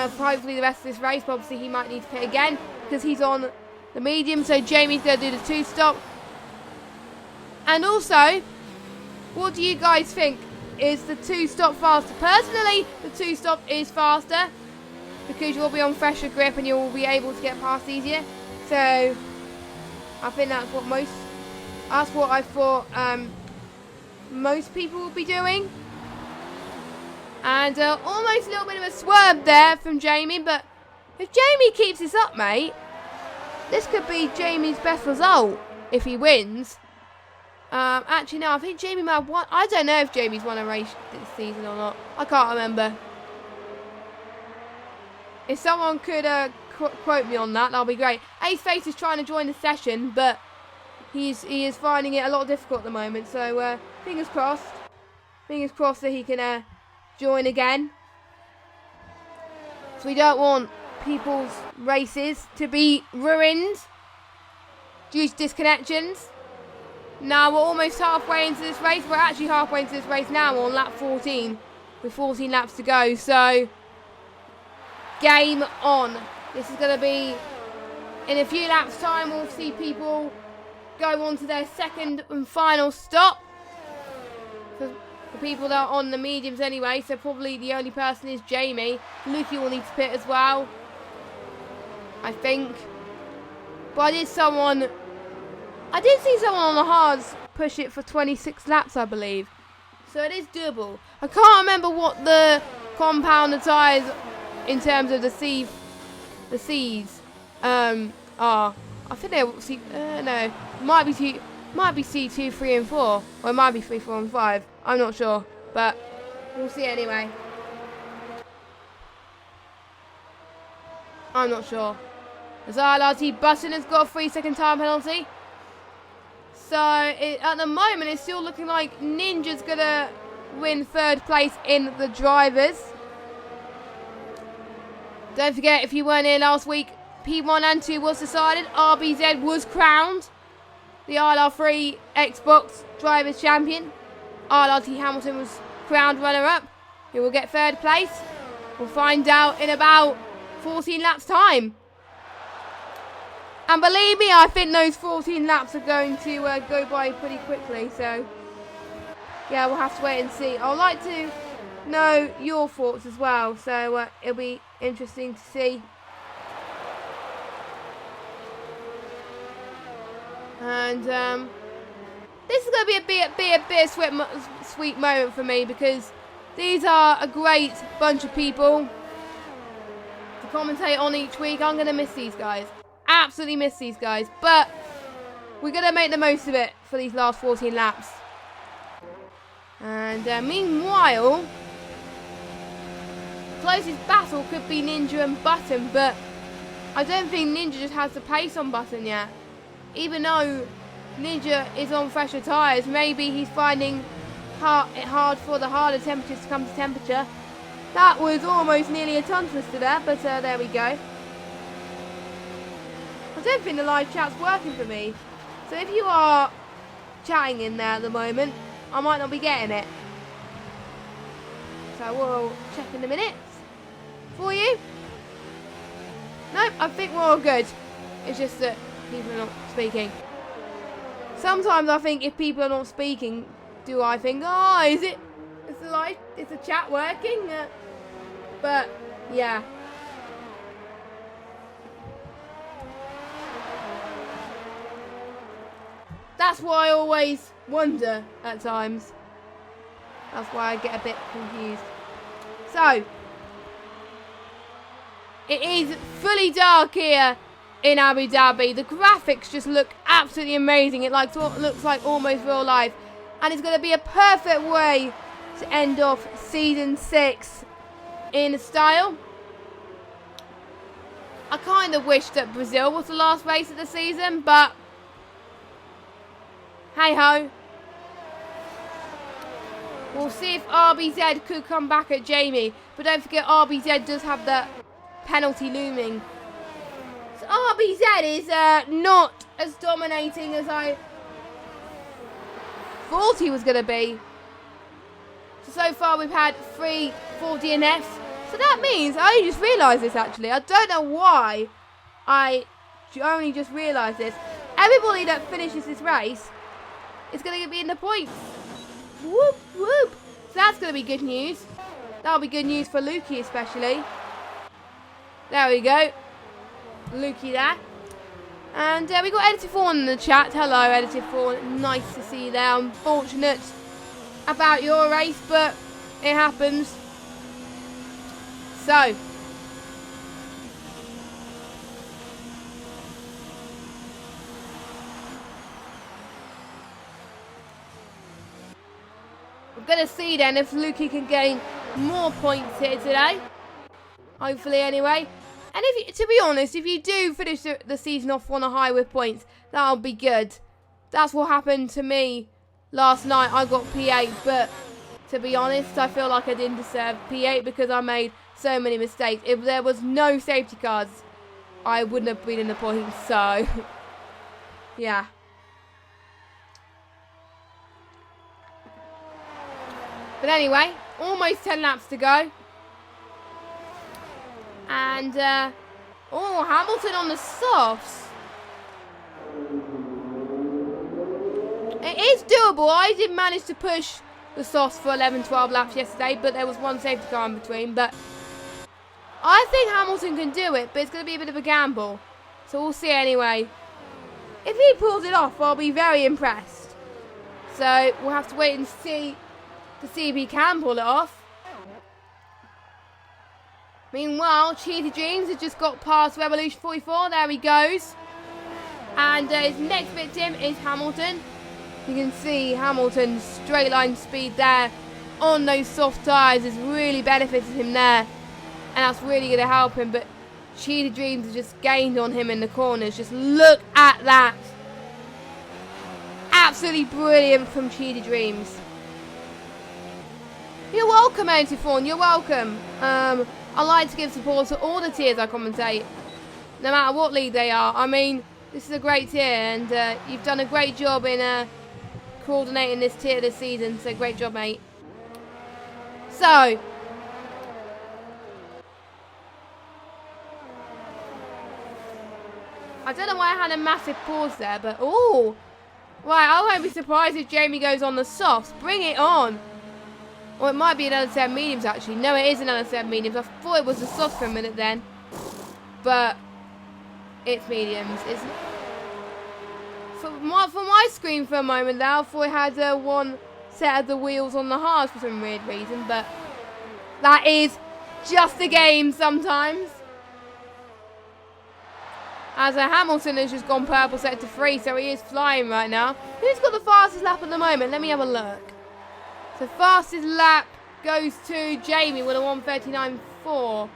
for hopefully the rest of this race. But obviously he might need to pit again because he's on the medium. So Jamie's going to do the 2-stop. And also, what do you guys think? Is the 2-stop faster? Personally, the 2-stop is faster because you'll be on fresher grip and you'll be able to get past easier. So I think that's what I thought most people will be doing. And almost a little bit of a swerve there from Jamie, but if Jamie keeps this up, mate, this could be Jamie's best result if he wins. Actually, no, I think Jamie might have won. I don't know if Jamie's won a race this season or not. I can't remember. If someone could quote me on that, that'll be great. Ace Face is trying to join the session, but he is finding it a lot difficult at the moment. So fingers crossed. Fingers crossed that he can join again. So we don't want people's races to be ruined due to disconnections. Now we're almost halfway into this race. We're actually halfway into this race now. We're on lap 14 with 14 laps to go. So, game on. This is going to be, in a few laps time, we'll see people go on to their second and final stop. For people that are on the mediums anyway, so probably the only person is Jamie. Lukey will need to pit as well, I think. But I did see someone on the hards push it for 26 laps, I believe. So it is doable. I can't remember what the compound tyres in terms of the C's are. I think they're no, might be C2, 3 and 4, or it might be 3, 4 and 5. I'm not sure, but we'll see anyway. I'm not sure. As ILR3 Button has got a 3-second time penalty. So, at the moment, it's still looking like Ninja's going to win third place in the drivers. Don't forget, if you weren't here last week, P1 and 2 was decided. RBZ was crowned the ILR3 Xbox Drivers Champion. ILR3 Hamilton was crowned runner-up. He will get third place. We'll find out in about 14 laps' time. And believe me, I think those 14 laps are going to go by pretty quickly. So, yeah, we'll have to wait and see. I'd like to know your thoughts as well. So, it'll be interesting to see. And this is going to be a bittersweet moment for me, because these are a great bunch of people to commentate on each week. I'm going to miss these guys. Absolutely miss these guys, but we're going to make the most of it for these last 14 laps. And meanwhile, closest battle could be Ninja and Button, but I don't think Ninja just has the pace on Button yet. Even though Ninja is on fresher tyres, maybe he's finding it hard for the harder temperatures to come to temperature. That was almost nearly a tongue twister there, but there we go. I don't think the live chat's working for me. So if you are chatting in there at the moment, I might not be getting it. So we'll check in a minute for you. Nope, I think we're all good. It's just that people are not speaking. Sometimes I think if people are not speaking, do I think, oh, is the chat working? But yeah. That's why I always wonder at times. That's why I get a bit confused. So, it is fully dark here in Abu Dhabi. The graphics just look absolutely amazing. It looks like almost real life. And it's going to be a perfect way to end off Season 6 in style. I kind of wish that Brazil was the last race of the season, but hey ho. We'll see if RBZ could come back at Jamie. But don't forget, RBZ does have the penalty looming. So RBZ is not as dominating as I thought he was going to be. So far we've had 3 full DNFs. So that means, I only just realised this actually. I don't know why I only just realised this. Everybody that finishes this race is going to be in the points. Whoop, whoop. So that's going to be good news. That'll be good news for Lukey especially. There we go. Lukey there. And we got Editor 4 in the chat. Hello, Editor 4. Nice to see you there. Unfortunate about your race, but it happens. So, we're going to see then if Lukey can gain more points here today. Hopefully anyway. And if to be honest, if you do finish the season off on a high with points, that'll be good. That's what happened to me last night. I got P8, but to be honest, I feel like I didn't deserve P8 because I made so many mistakes. If there was no safety cars, I wouldn't have been in the points. So, Yeah. But anyway, almost 10 laps to go. And, oh, Hamilton on the softs. It is doable. I did manage to push the softs for 11, 12 laps yesterday, but there was one safety car in between. But I think Hamilton can do it, but it's going to be a bit of a gamble. So we'll see anyway. If he pulls it off, I'll be very impressed. So we'll have to wait and see to see if he can pull it off. Meanwhile, Cheetah Dreams has just got past Revolution 44. There he goes. And his next victim is Hamilton. You can see Hamilton's straight line speed there on those soft tyres has really benefited him there. And that's really going to help him. But Cheetah Dreams has just gained on him in the corners. Just look at that. Absolutely brilliant from Cheetah Dreams. You're welcome, Antiphon. You're welcome. I like to give support to all the tiers I commentate, no matter what league they are. I mean, this is a great tier, and you've done a great job in coordinating this tier this season. So great job, mate. So, I don't know why I had a massive pause there, but oh, right. I won't be surprised if Jamie goes on the softs. Bring it on. Or it might be an LSM mediums actually. No, it is an LSM mediums. I thought it was the soft for a minute then, but it's mediums. It's for my screen for a moment there. I thought it had one set of the wheels on the hards for some weird reason, but that is just a game sometimes. As Hamilton has just gone purple set to 3, so he is flying right now. Who's got the fastest lap at the moment? Let me have a look. So fastest lap goes to Jamie with a 1:39.4.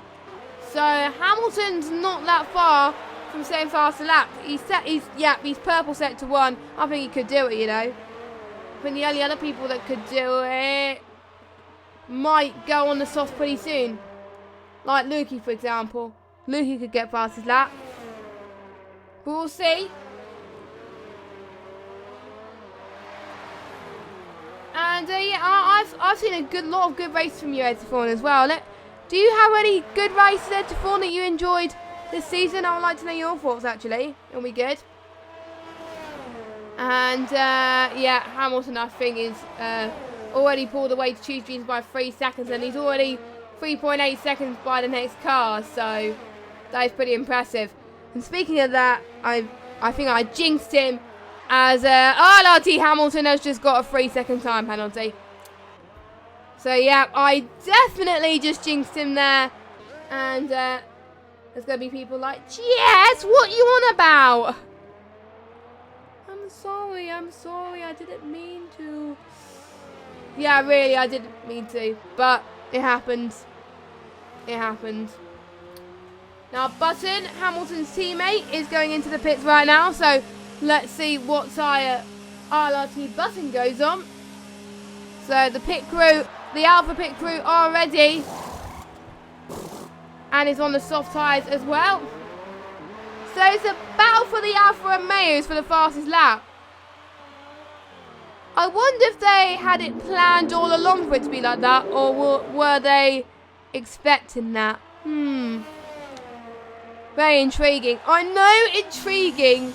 So Hamilton's not that far from setting faster lap. He's purple set to 1. I think he could do it, you know. I think the only other people that could do it might go on the soft pretty soon. Like Lukey, for example. Lukey could get fastest lap. But we'll see. And yeah, I've seen a lot of good races from you, Edifon, as well. Do you have any good races, Edifon, that you enjoyed this season? I would like to know your thoughts, actually. It'll be good. And yeah, Hamilton, I think, is already pulled away to Cheetah Dreams by 3 seconds, and he's already 3.8 seconds by the next car. So that is pretty impressive. And speaking of that, I think I jinxed him, as ILR3 Hamilton has just got a 3-second time penalty. So yeah, I definitely just jinxed him there. And there's going to be people like, yes, what you on about? I'm sorry, I didn't mean to. Yeah, really, I didn't mean to. But it happened. It happened. Now, Button, Hamilton's teammate, is going into the pits right now. So let's see what tyre ILR3 Button goes on. So the pit crew, the Alpha pit crew are ready. And is on the soft tyres as well. So it's a battle for the Alpha and Mayos for the fastest lap. I wonder if they had it planned all along for it to be like that, or were they expecting that? Very intriguing. I know intriguing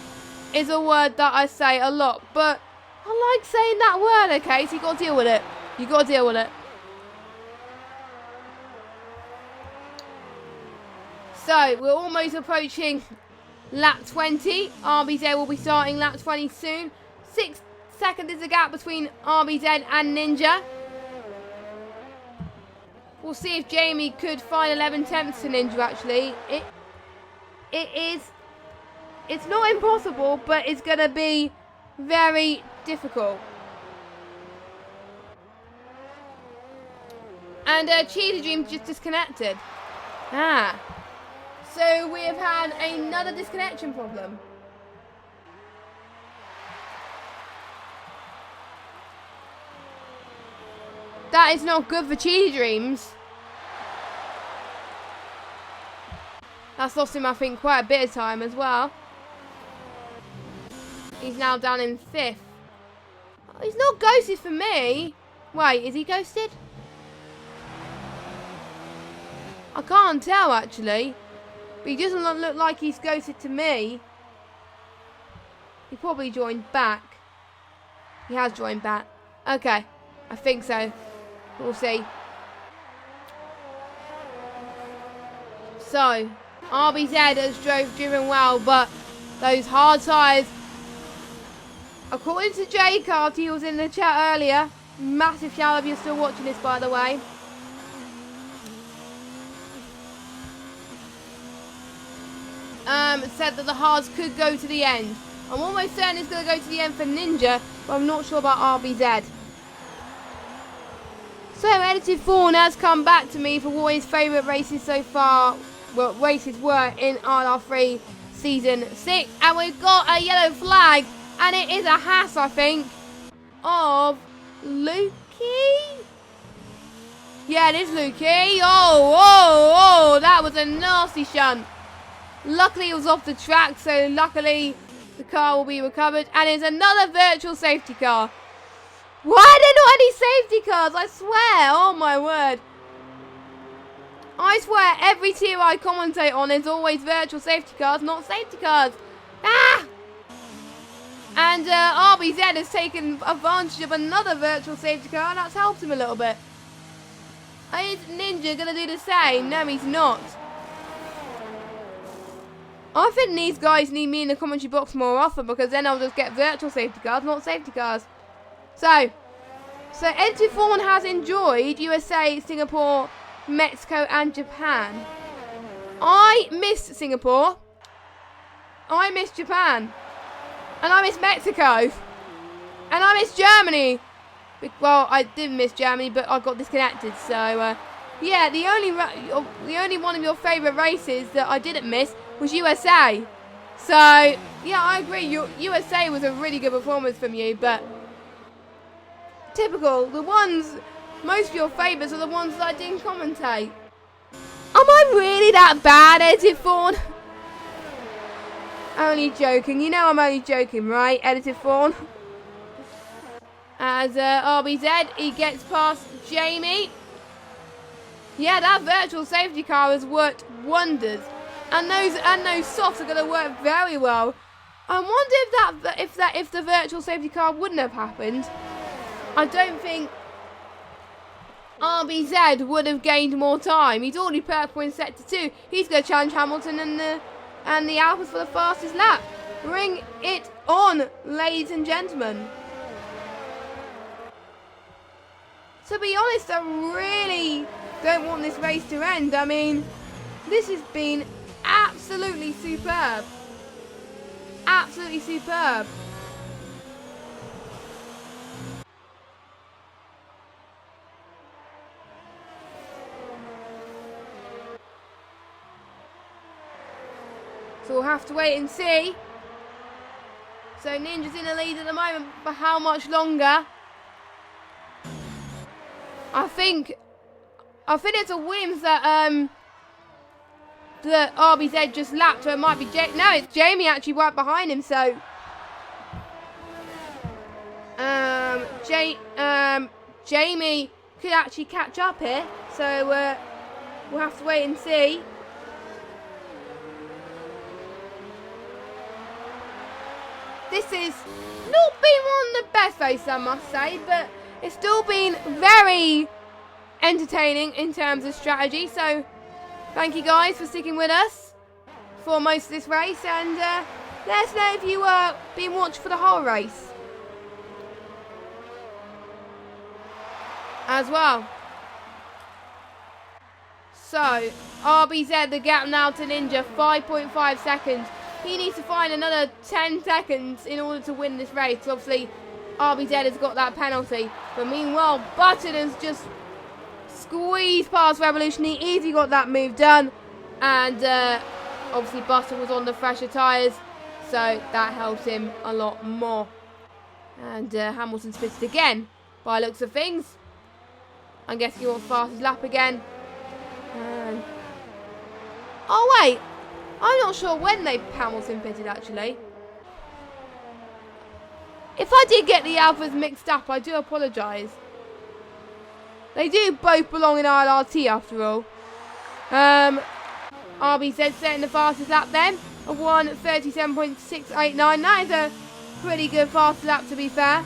is a word that I say a lot, but I like saying that word, okay? So you got to deal with it. You got to deal with it. So we're almost approaching lap 20. RBZ will be starting lap 20 soon. 6 seconds is the gap between RBZ and Ninja. We'll see if Jamie could find 11 tenths to Ninja, actually. It's not impossible, but it's going to be very difficult. And Cheetah Dream just disconnected. So we have had another disconnection problem. That is not good for Cheetah Dreams. That's lost him, I think, quite a bit of time as well. He's now down in 5th. Oh, he's not ghosted for me. Wait, is he ghosted? I can't tell, actually. But he doesn't look like he's ghosted to me. He probably joined back. He has joined back. Okay, I think so. We'll see. So, RBZ has driven well, but those hard tyres, according to Jay Cart, he was in the chat earlier. Massive shout out if you're still watching this, by the way. Said that the hards could go to the end. I'm almost certain it's going to go to the end for Ninja, but I'm not sure about RBZ. So, Edited Fawn has come back to me for what his favourite races so far, well, races were in ILR3 Season 6. And we've got a yellow flag, and it is a Haas, I think, of Lukey? Yeah, it is Lukey. Oh, that was a nasty shunt. Luckily, it was off the track, so luckily the car will be recovered. And it's another virtual safety car. Why are there not any safety cars? I swear. Oh, my word. I swear every tier I commentate on is always virtual safety cars, not safety cars. Ah! And RBZ has taken advantage of another virtual safety car, and that's helped him a little bit. Is Ninja going to do the same? No, he's not. I think these guys need me in the commentary box more often, because then I'll just get virtual safety cars, not safety cars. So Edited Fawn has enjoyed USA, Singapore, Mexico and Japan. I missed Singapore. I missed Japan. And I missed Mexico. And I missed Germany. Well, I didn't miss Germany, but I got disconnected. So, yeah, the only one of your favourite races that I didn't miss was USA. So, yeah, I agree. USA was a really good performance from you, but typical. Most of your favourites are the ones that I didn't commentate. Am I really that bad, Edited Fawn? Only joking. You know I'm only joking, right, Edited Fawn? As RBZ, he gets past Jamie. Yeah, that virtual safety car has worked wonders. And those softs are going to work very well. I wonder if the virtual safety car wouldn't have happened, I don't think RBZ would have gained more time. He's already purple in sector 2. He's going to challenge Hamilton and the Alphas for the fastest lap. Bring it on, ladies and gentlemen. To be honest, I really don't want this race to end. I mean, this has been absolutely superb. Absolutely superb. So we'll have to wait and see. So Ninja's in the lead at the moment, but how much longer? I think it's a Williams that RBZ just lapped, or it might be no, it's Jamie actually right behind him. So Jamie could actually catch up here. So we'll have to wait and see. This has not been one of the best races, I must say, but it's still been very entertaining in terms of strategy. So thank you guys for sticking with us for most of this race, and let us know if you been watching for the whole race as well. So RBZ, the gap now to Ninja, 5.5 seconds. He needs to find another 10 seconds in order to win this race. Obviously, RBZ has got that penalty. But meanwhile, Button has just squeezed past Revolution. He easily got that move done. And obviously, Button was on the fresher tyres. So that helps him a lot more. And Hamilton spits it again, by looks of things. I'm guessing he wants fastest lap again. Oh, wait. I'm not sure when Hamilton pitted, actually. If I did get the Alphas mixed up, I do apologise. They do both belong in ILR3 after all. RBZ setting the fastest lap then. A 1:37.689. That is a pretty good fast lap, to be fair.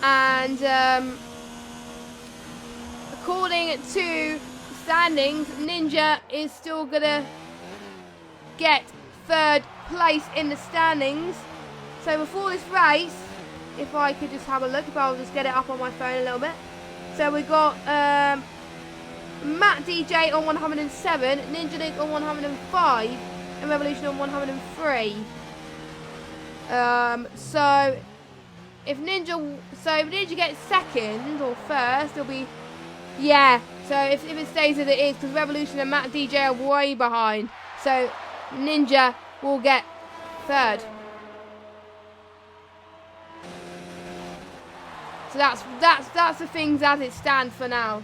And according to standings, Ninja is still going to get 3rd place in the standings. So before this race, if I could just have a look, if I'll just get it up on my phone a little bit. So we got Matt DJ on 107, Ninja Nick on 105, and Revolution on 103. So if Ninja gets 2nd or 1st, it'll be, yeah. So if it stays as it is, because Revolution and Matt DJ are way behind, so Ninja will get 3rd. So that's the things as it stands for now.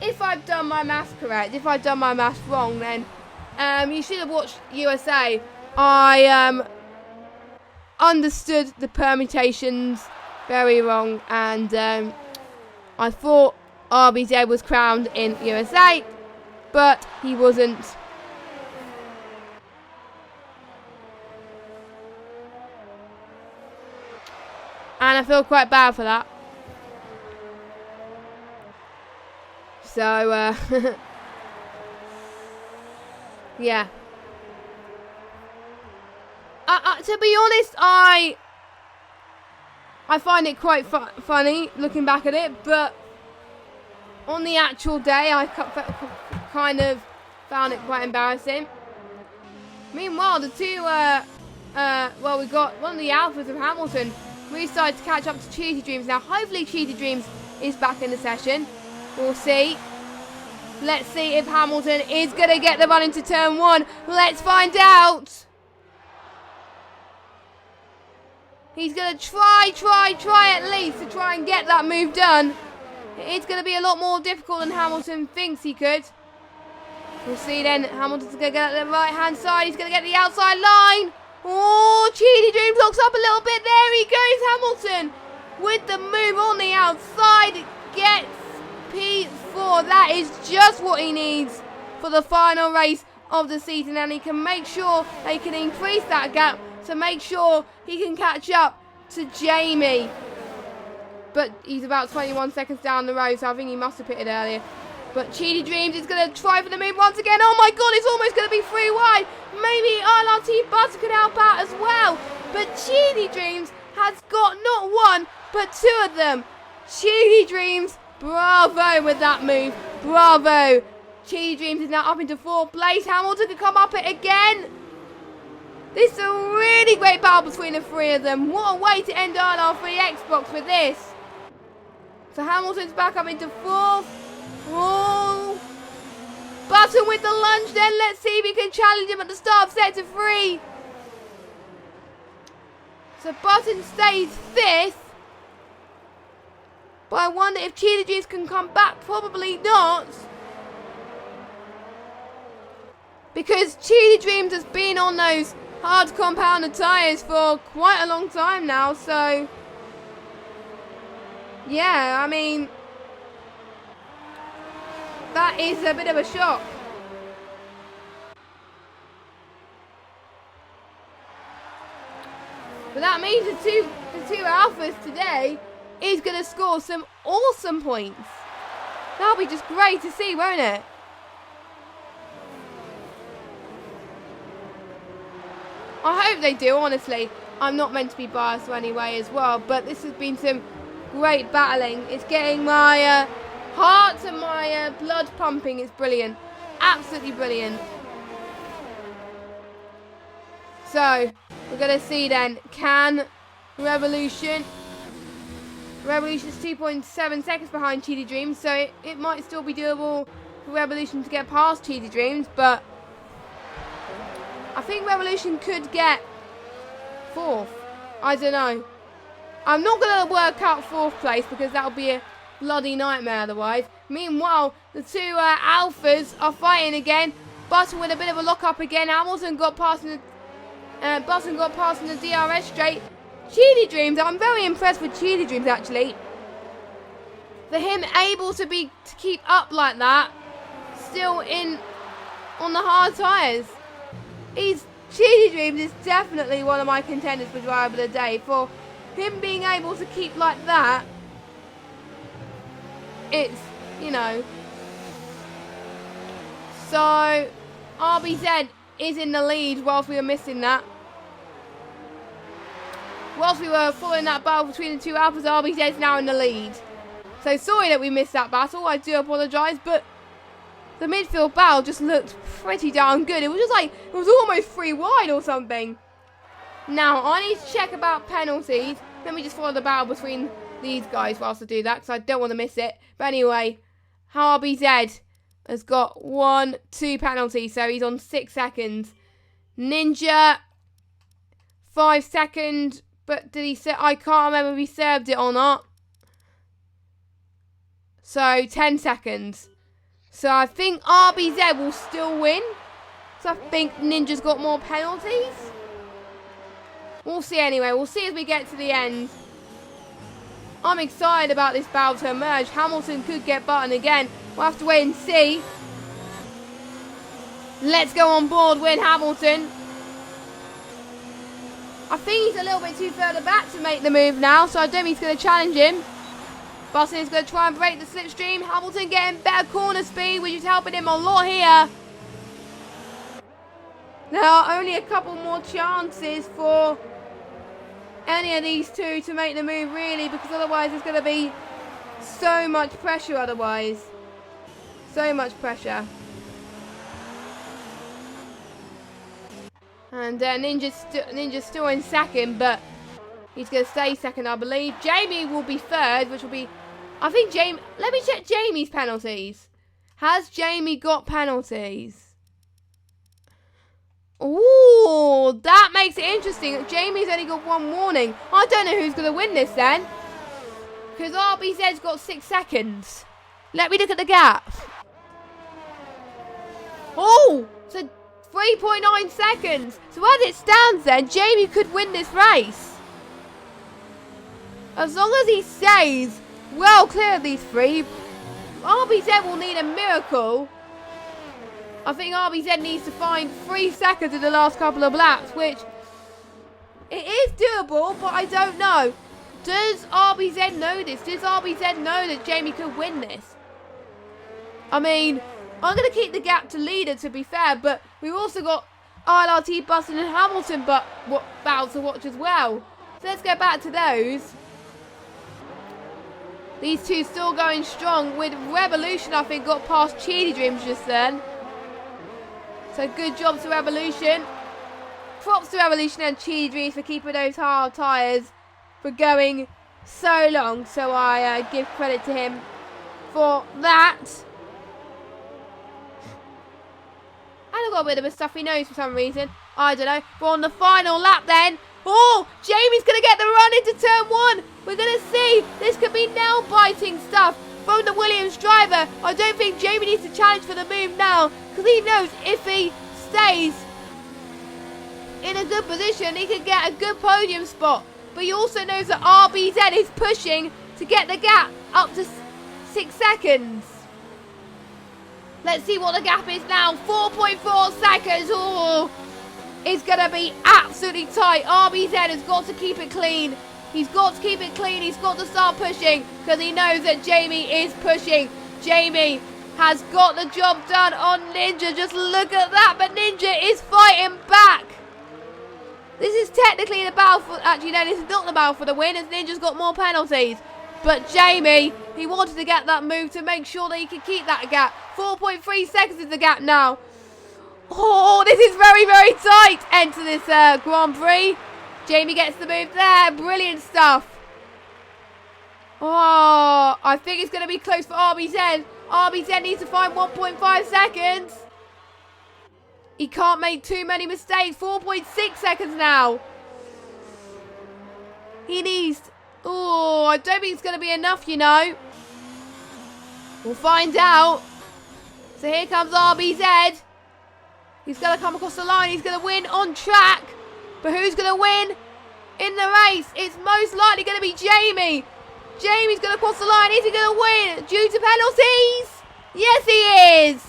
If I've done my maths correct, if I've done my maths wrong, then you should have watched USA. I understood the permutations very wrong, and I thought RBZ was crowned in USA, but he wasn't. And I feel quite bad for that. So, yeah. To be honest, I find it quite funny looking back at it, but on the actual day, I kind of found it quite embarrassing. Meanwhile, the two, well, we got one of the Alphas of Hamilton. We decided to catch up to Cheaty Dreams. Now, hopefully Cheaty Dreams is back in the session. We'll see. Let's see if Hamilton is going to get the run into turn 1. Let's find out. He's going to try at least to try and get that move done. It's going to be a lot more difficult than Hamilton thinks he could. We'll see then. Hamilton's going to get at the right-hand side. He's going to get the outside line. Oh, Cheaty Dreams looks up a little bit. There he goes, Hamilton. With the move on the outside. Gets P4. That is just what he needs for the final race of the season. And he can make sure they can increase that gap to make sure he can catch up to Jamie. But he's about 21 seconds down the road, so I think he must have pitted earlier. But Cheaty Dreams is going to try for the move once again. Oh my god, it's almost going to be 3 wide. Maybe ILR3 Butter could help out as well. But Cheaty Dreams has got not one, but 2 of them. Cheaty Dreams, bravo with that move. Bravo. Cheaty Dreams is now up into 4th place. Hamilton could come up it again. This is a really great battle between the 3 of them. What a way to end ILR3 Xbox with this. So Hamilton's back up into 4th. Oh, Button with the lunge then. Let's see if he can challenge him at the start of sector 3. So Button stays 5th. But I wonder if Cheaty Dreams can come back. Probably not. Because Cheaty Dreams has been on those hard compounded tyres for quite a long time now. So, yeah, I mean, that is a bit of a shock. But that means the two Alphas today is going to score some awesome points. That'll be just great to see, won't it? I hope they do, honestly. I'm not meant to be biased in any way as well, but this has been some great battling. It's getting my heart and my blood pumping. It's brilliant. Absolutely brilliant. So, we're going to see then, can Revolution's 2.7 seconds behind Cheaty Dreams, so it might still be doable for Revolution to get past Cheaty Dreams, but I think Revolution could get 4th. I don't know. I'm not going to work out 4th place because that would be a bloody nightmare otherwise. Meanwhile, the 2 Alphas are fighting again. Button with a bit of a lock-up again. Hamilton got past him. Button got past in the DRS straight. Cheely Dreams, I'm very impressed with Cheely Dreams actually. For him able to keep up like that, still on the hard tyres. Cheely Dreams is definitely one of my contenders for driver of the day. For him being able to keep like that, it's, you know. So, RBZ is in the lead whilst we were missing that. Whilst we were following that battle between the two Alphas, RBZ is now in the lead. So, sorry that we missed that battle. I do apologise, but the midfield battle just looked pretty darn good. It was just like, it was almost 3 wide or something. Now, I need to check about penalties. Let me just follow the battle between these guys whilst I do that, because I don't want to miss it. But anyway, RBZ has got 2 penalties, so he's on 6 seconds. Ninja, 5 seconds, but did he say, I can't remember if he served it or not. So, 10 seconds. So, I think RBZ will still win. So, I think Ninja's got more penalties. We'll see anyway. We'll see as we get to the end. I'm excited about this battle to emerge. Hamilton could get Button again. We'll have to wait and see. Let's go on board with Hamilton. I think he's a little bit too further back to make the move now, so I don't think he's going to challenge him. Button is going to try and break the slipstream. Hamilton getting better corner speed, which is helping him a lot here. There are only a couple more chances for any of these two to make the move, really, because otherwise there's going to be so much pressure otherwise. So much pressure. And Ninja's still in second, but he's going to stay second, I believe. Jamie will be third, which will be... I think Jamie... Let me check Jamie's penalties. Has Jamie got penalties? Ooh, that makes it interesting. Jamie's only got 1 warning. I don't know who's going to win this then. Because RBZ's got 6 seconds. Let me look at the gap. Oh, so 3.9 seconds. So as it stands then, Jamie could win this race. As long as he stays well clear of these 3, RBZ will need a miracle. I think RBZ needs to find 3 seconds in the last couple of laps, which it is doable, but I don't know. Does RBZ know this? Does RBZ know that Jamie could win this? I mean, I'm going to keep the gap to leader, to be fair, but we've also got ILR3, Button and Hamilton battles to watch as well. So let's go back to those. These two still going strong, with Revolution, I think, got past Cheely Dreams just then. So good job to Revolution. Props to Revolution and Cheely Dreams for keeping those hard tyres for going so long. So I give credit to him for that. And I've got a bit of a stuffy nose for some reason. I don't know. We're on the final lap then. Oh, Jamie's going to get the run into turn 1. We're going to see. This could be nail-biting stuff from the Williams driver. I don't think Jamie needs to challenge for the move now, because he knows if he stays in a good position, he could get a good podium spot. But he also knows that RBZ is pushing to get the gap up to 6 seconds. Let's see what the gap is now. 4.4 seconds. Oh, it's going to be absolutely tight. RBZ has got to keep it clean. He's got to keep it clean. He's got to start pushing, because he knows that Jamie is pushing. Jamie has got the job done on Ninja. Just look at that. But Ninja is fighting back. This is technically the battle for... Actually, no, this is not the battle for the win, as Ninja's got more penalties. But Jamie, he wanted to get that move to make sure that he could keep that gap. 4.3 seconds is the gap now. Oh, this is very, very tight. Enter this Grand Prix. Jamie gets the move there. Brilliant stuff. Oh, I think it's going to be close for RBZ. RBZ needs to find 1.5 seconds. He can't make too many mistakes. 4.6 seconds now. He needs... Oh, I don't think it's going to be enough, you know. We'll find out. So here comes RBZ. He's going to come across the line. He's going to win on track. But who's going to win in the race? It's most likely going to be Jamie. Jamie's going to cross the line. Is he going to win due to penalties? Yes, he is.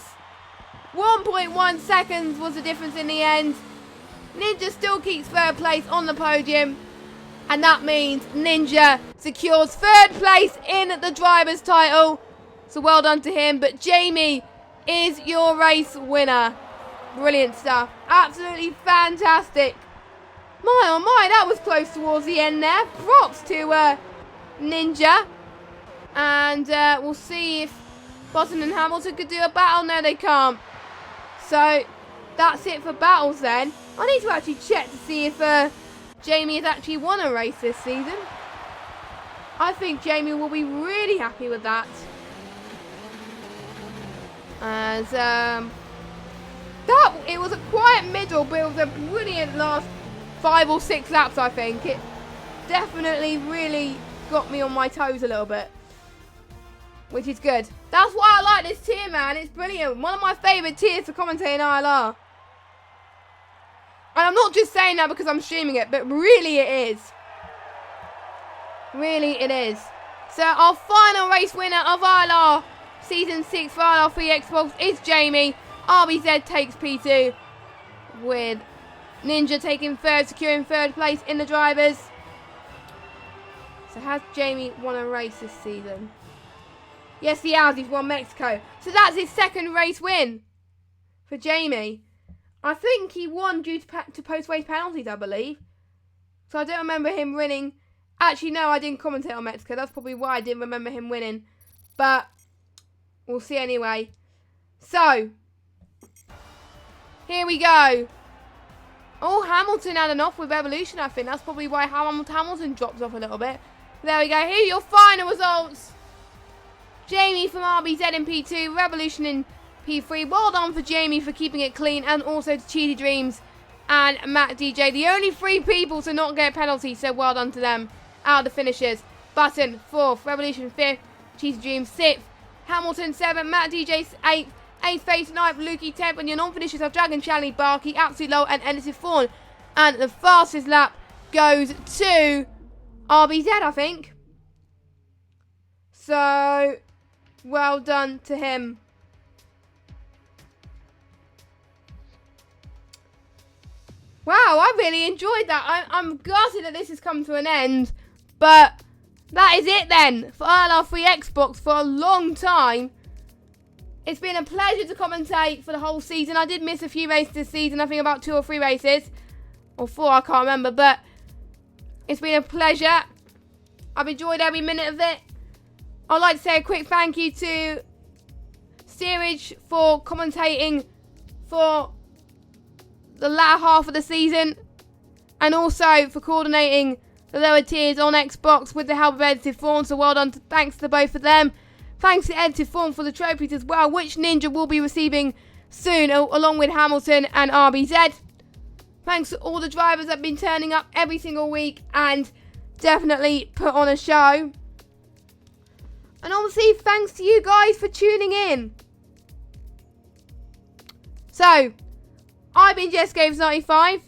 1.1 seconds was the difference in the end. Ninja still keeps third place on the podium. And that means Ninja secures third place in the driver's title. So well done to him. But Jamie is your race winner. Brilliant stuff. Absolutely fantastic. My oh my, that was close towards the end there. Props to Ninja. And we'll see if Button and Hamilton could do a battle. No, they can't. So that's it for battles then. I need to actually check to see if Jamie has actually won a race this season. I think Jamie will be really happy with that. As it was a quiet middle, but it was a brilliant last 5 or 6 laps, I think. It definitely really got me on my toes a little bit, which is good. That's why I like this tier, man. It's brilliant. One of my favourite tiers to commentate in ILR. And I'm not just saying that because I'm streaming it, but really it is. Really it is. So our final race winner of ILR Season 6 for ILR3 Xbox is Jamie. RBZ takes P2 with Ninja taking third, securing third place in the drivers. So has Jamie won a race this season? Yes, he has. He's won Mexico. So that's his second race win for Jamie. I think he won due to post-race penalties, I believe. So I don't remember him winning. Actually, no, I didn't commentate on Mexico. That's probably why I didn't remember him winning. But we'll see anyway. So here we go. Oh, Hamilton had an off with Evolution, I think. That's probably why Hamilton dropped off a little bit. There we go. Here are your final results. Jamie from RBZ in P2, Revolution in P3. Well done for Jamie for keeping it clean, and also to Cheesy Dreams and Matt DJ. The only 3 people to not get a penalty, so well done to them out of the finishers. Button 4th, Revolution 5th, Cheesy Dreams 6th, Hamilton 7th, Matt DJ 8th, 8th Face 9th, Lukey 10th, and your non-finishers are Dragon Charlie, Barky, Absolute Low, and Edited Fawn. And the fastest lap goes to RBZ, I think. So well done to him. Wow, I really enjoyed that. I'm gutted that this has come to an end. But that is it then for ILR3 Xbox for a long time. It's been a pleasure to commentate for the whole season. I did miss a few races this season. I think about 2 or 3 races. Or 4, I can't remember. But it's been a pleasure. I've enjoyed every minute of it. I'd like to say a quick thank you to Steerage for commentating for the latter half of the season, and also for coordinating the lower tiers on Xbox with the help of Edited Form. So well done, thanks to both of them. Thanks to Edited Form for the trophies as well, which Ninja will be receiving soon, along with Hamilton and RBZ. Thanks to all the drivers that have been turning up every single week and definitely put on a show. And obviously, thanks to you guys for tuning in. So I've been JessGames95.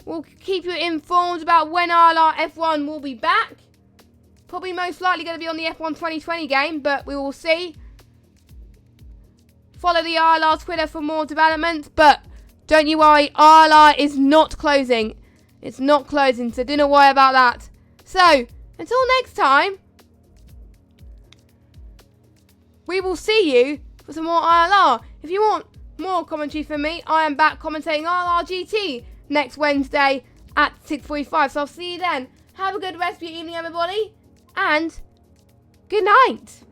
We'll keep you informed about when ILR F1 will be back. Probably most likely going to be on the F1 2020 game, but we will see. Follow the ILR Twitter for more developments, but don't you worry, ILR is not closing. It's not closing, so do not worry about that. So, until next time, we will see you for some more ILR. If you want more commentary from me, I am back commentating ILR GT next Wednesday at 6:45. So I'll see you then. Have a good rest of your evening, everybody, and good night.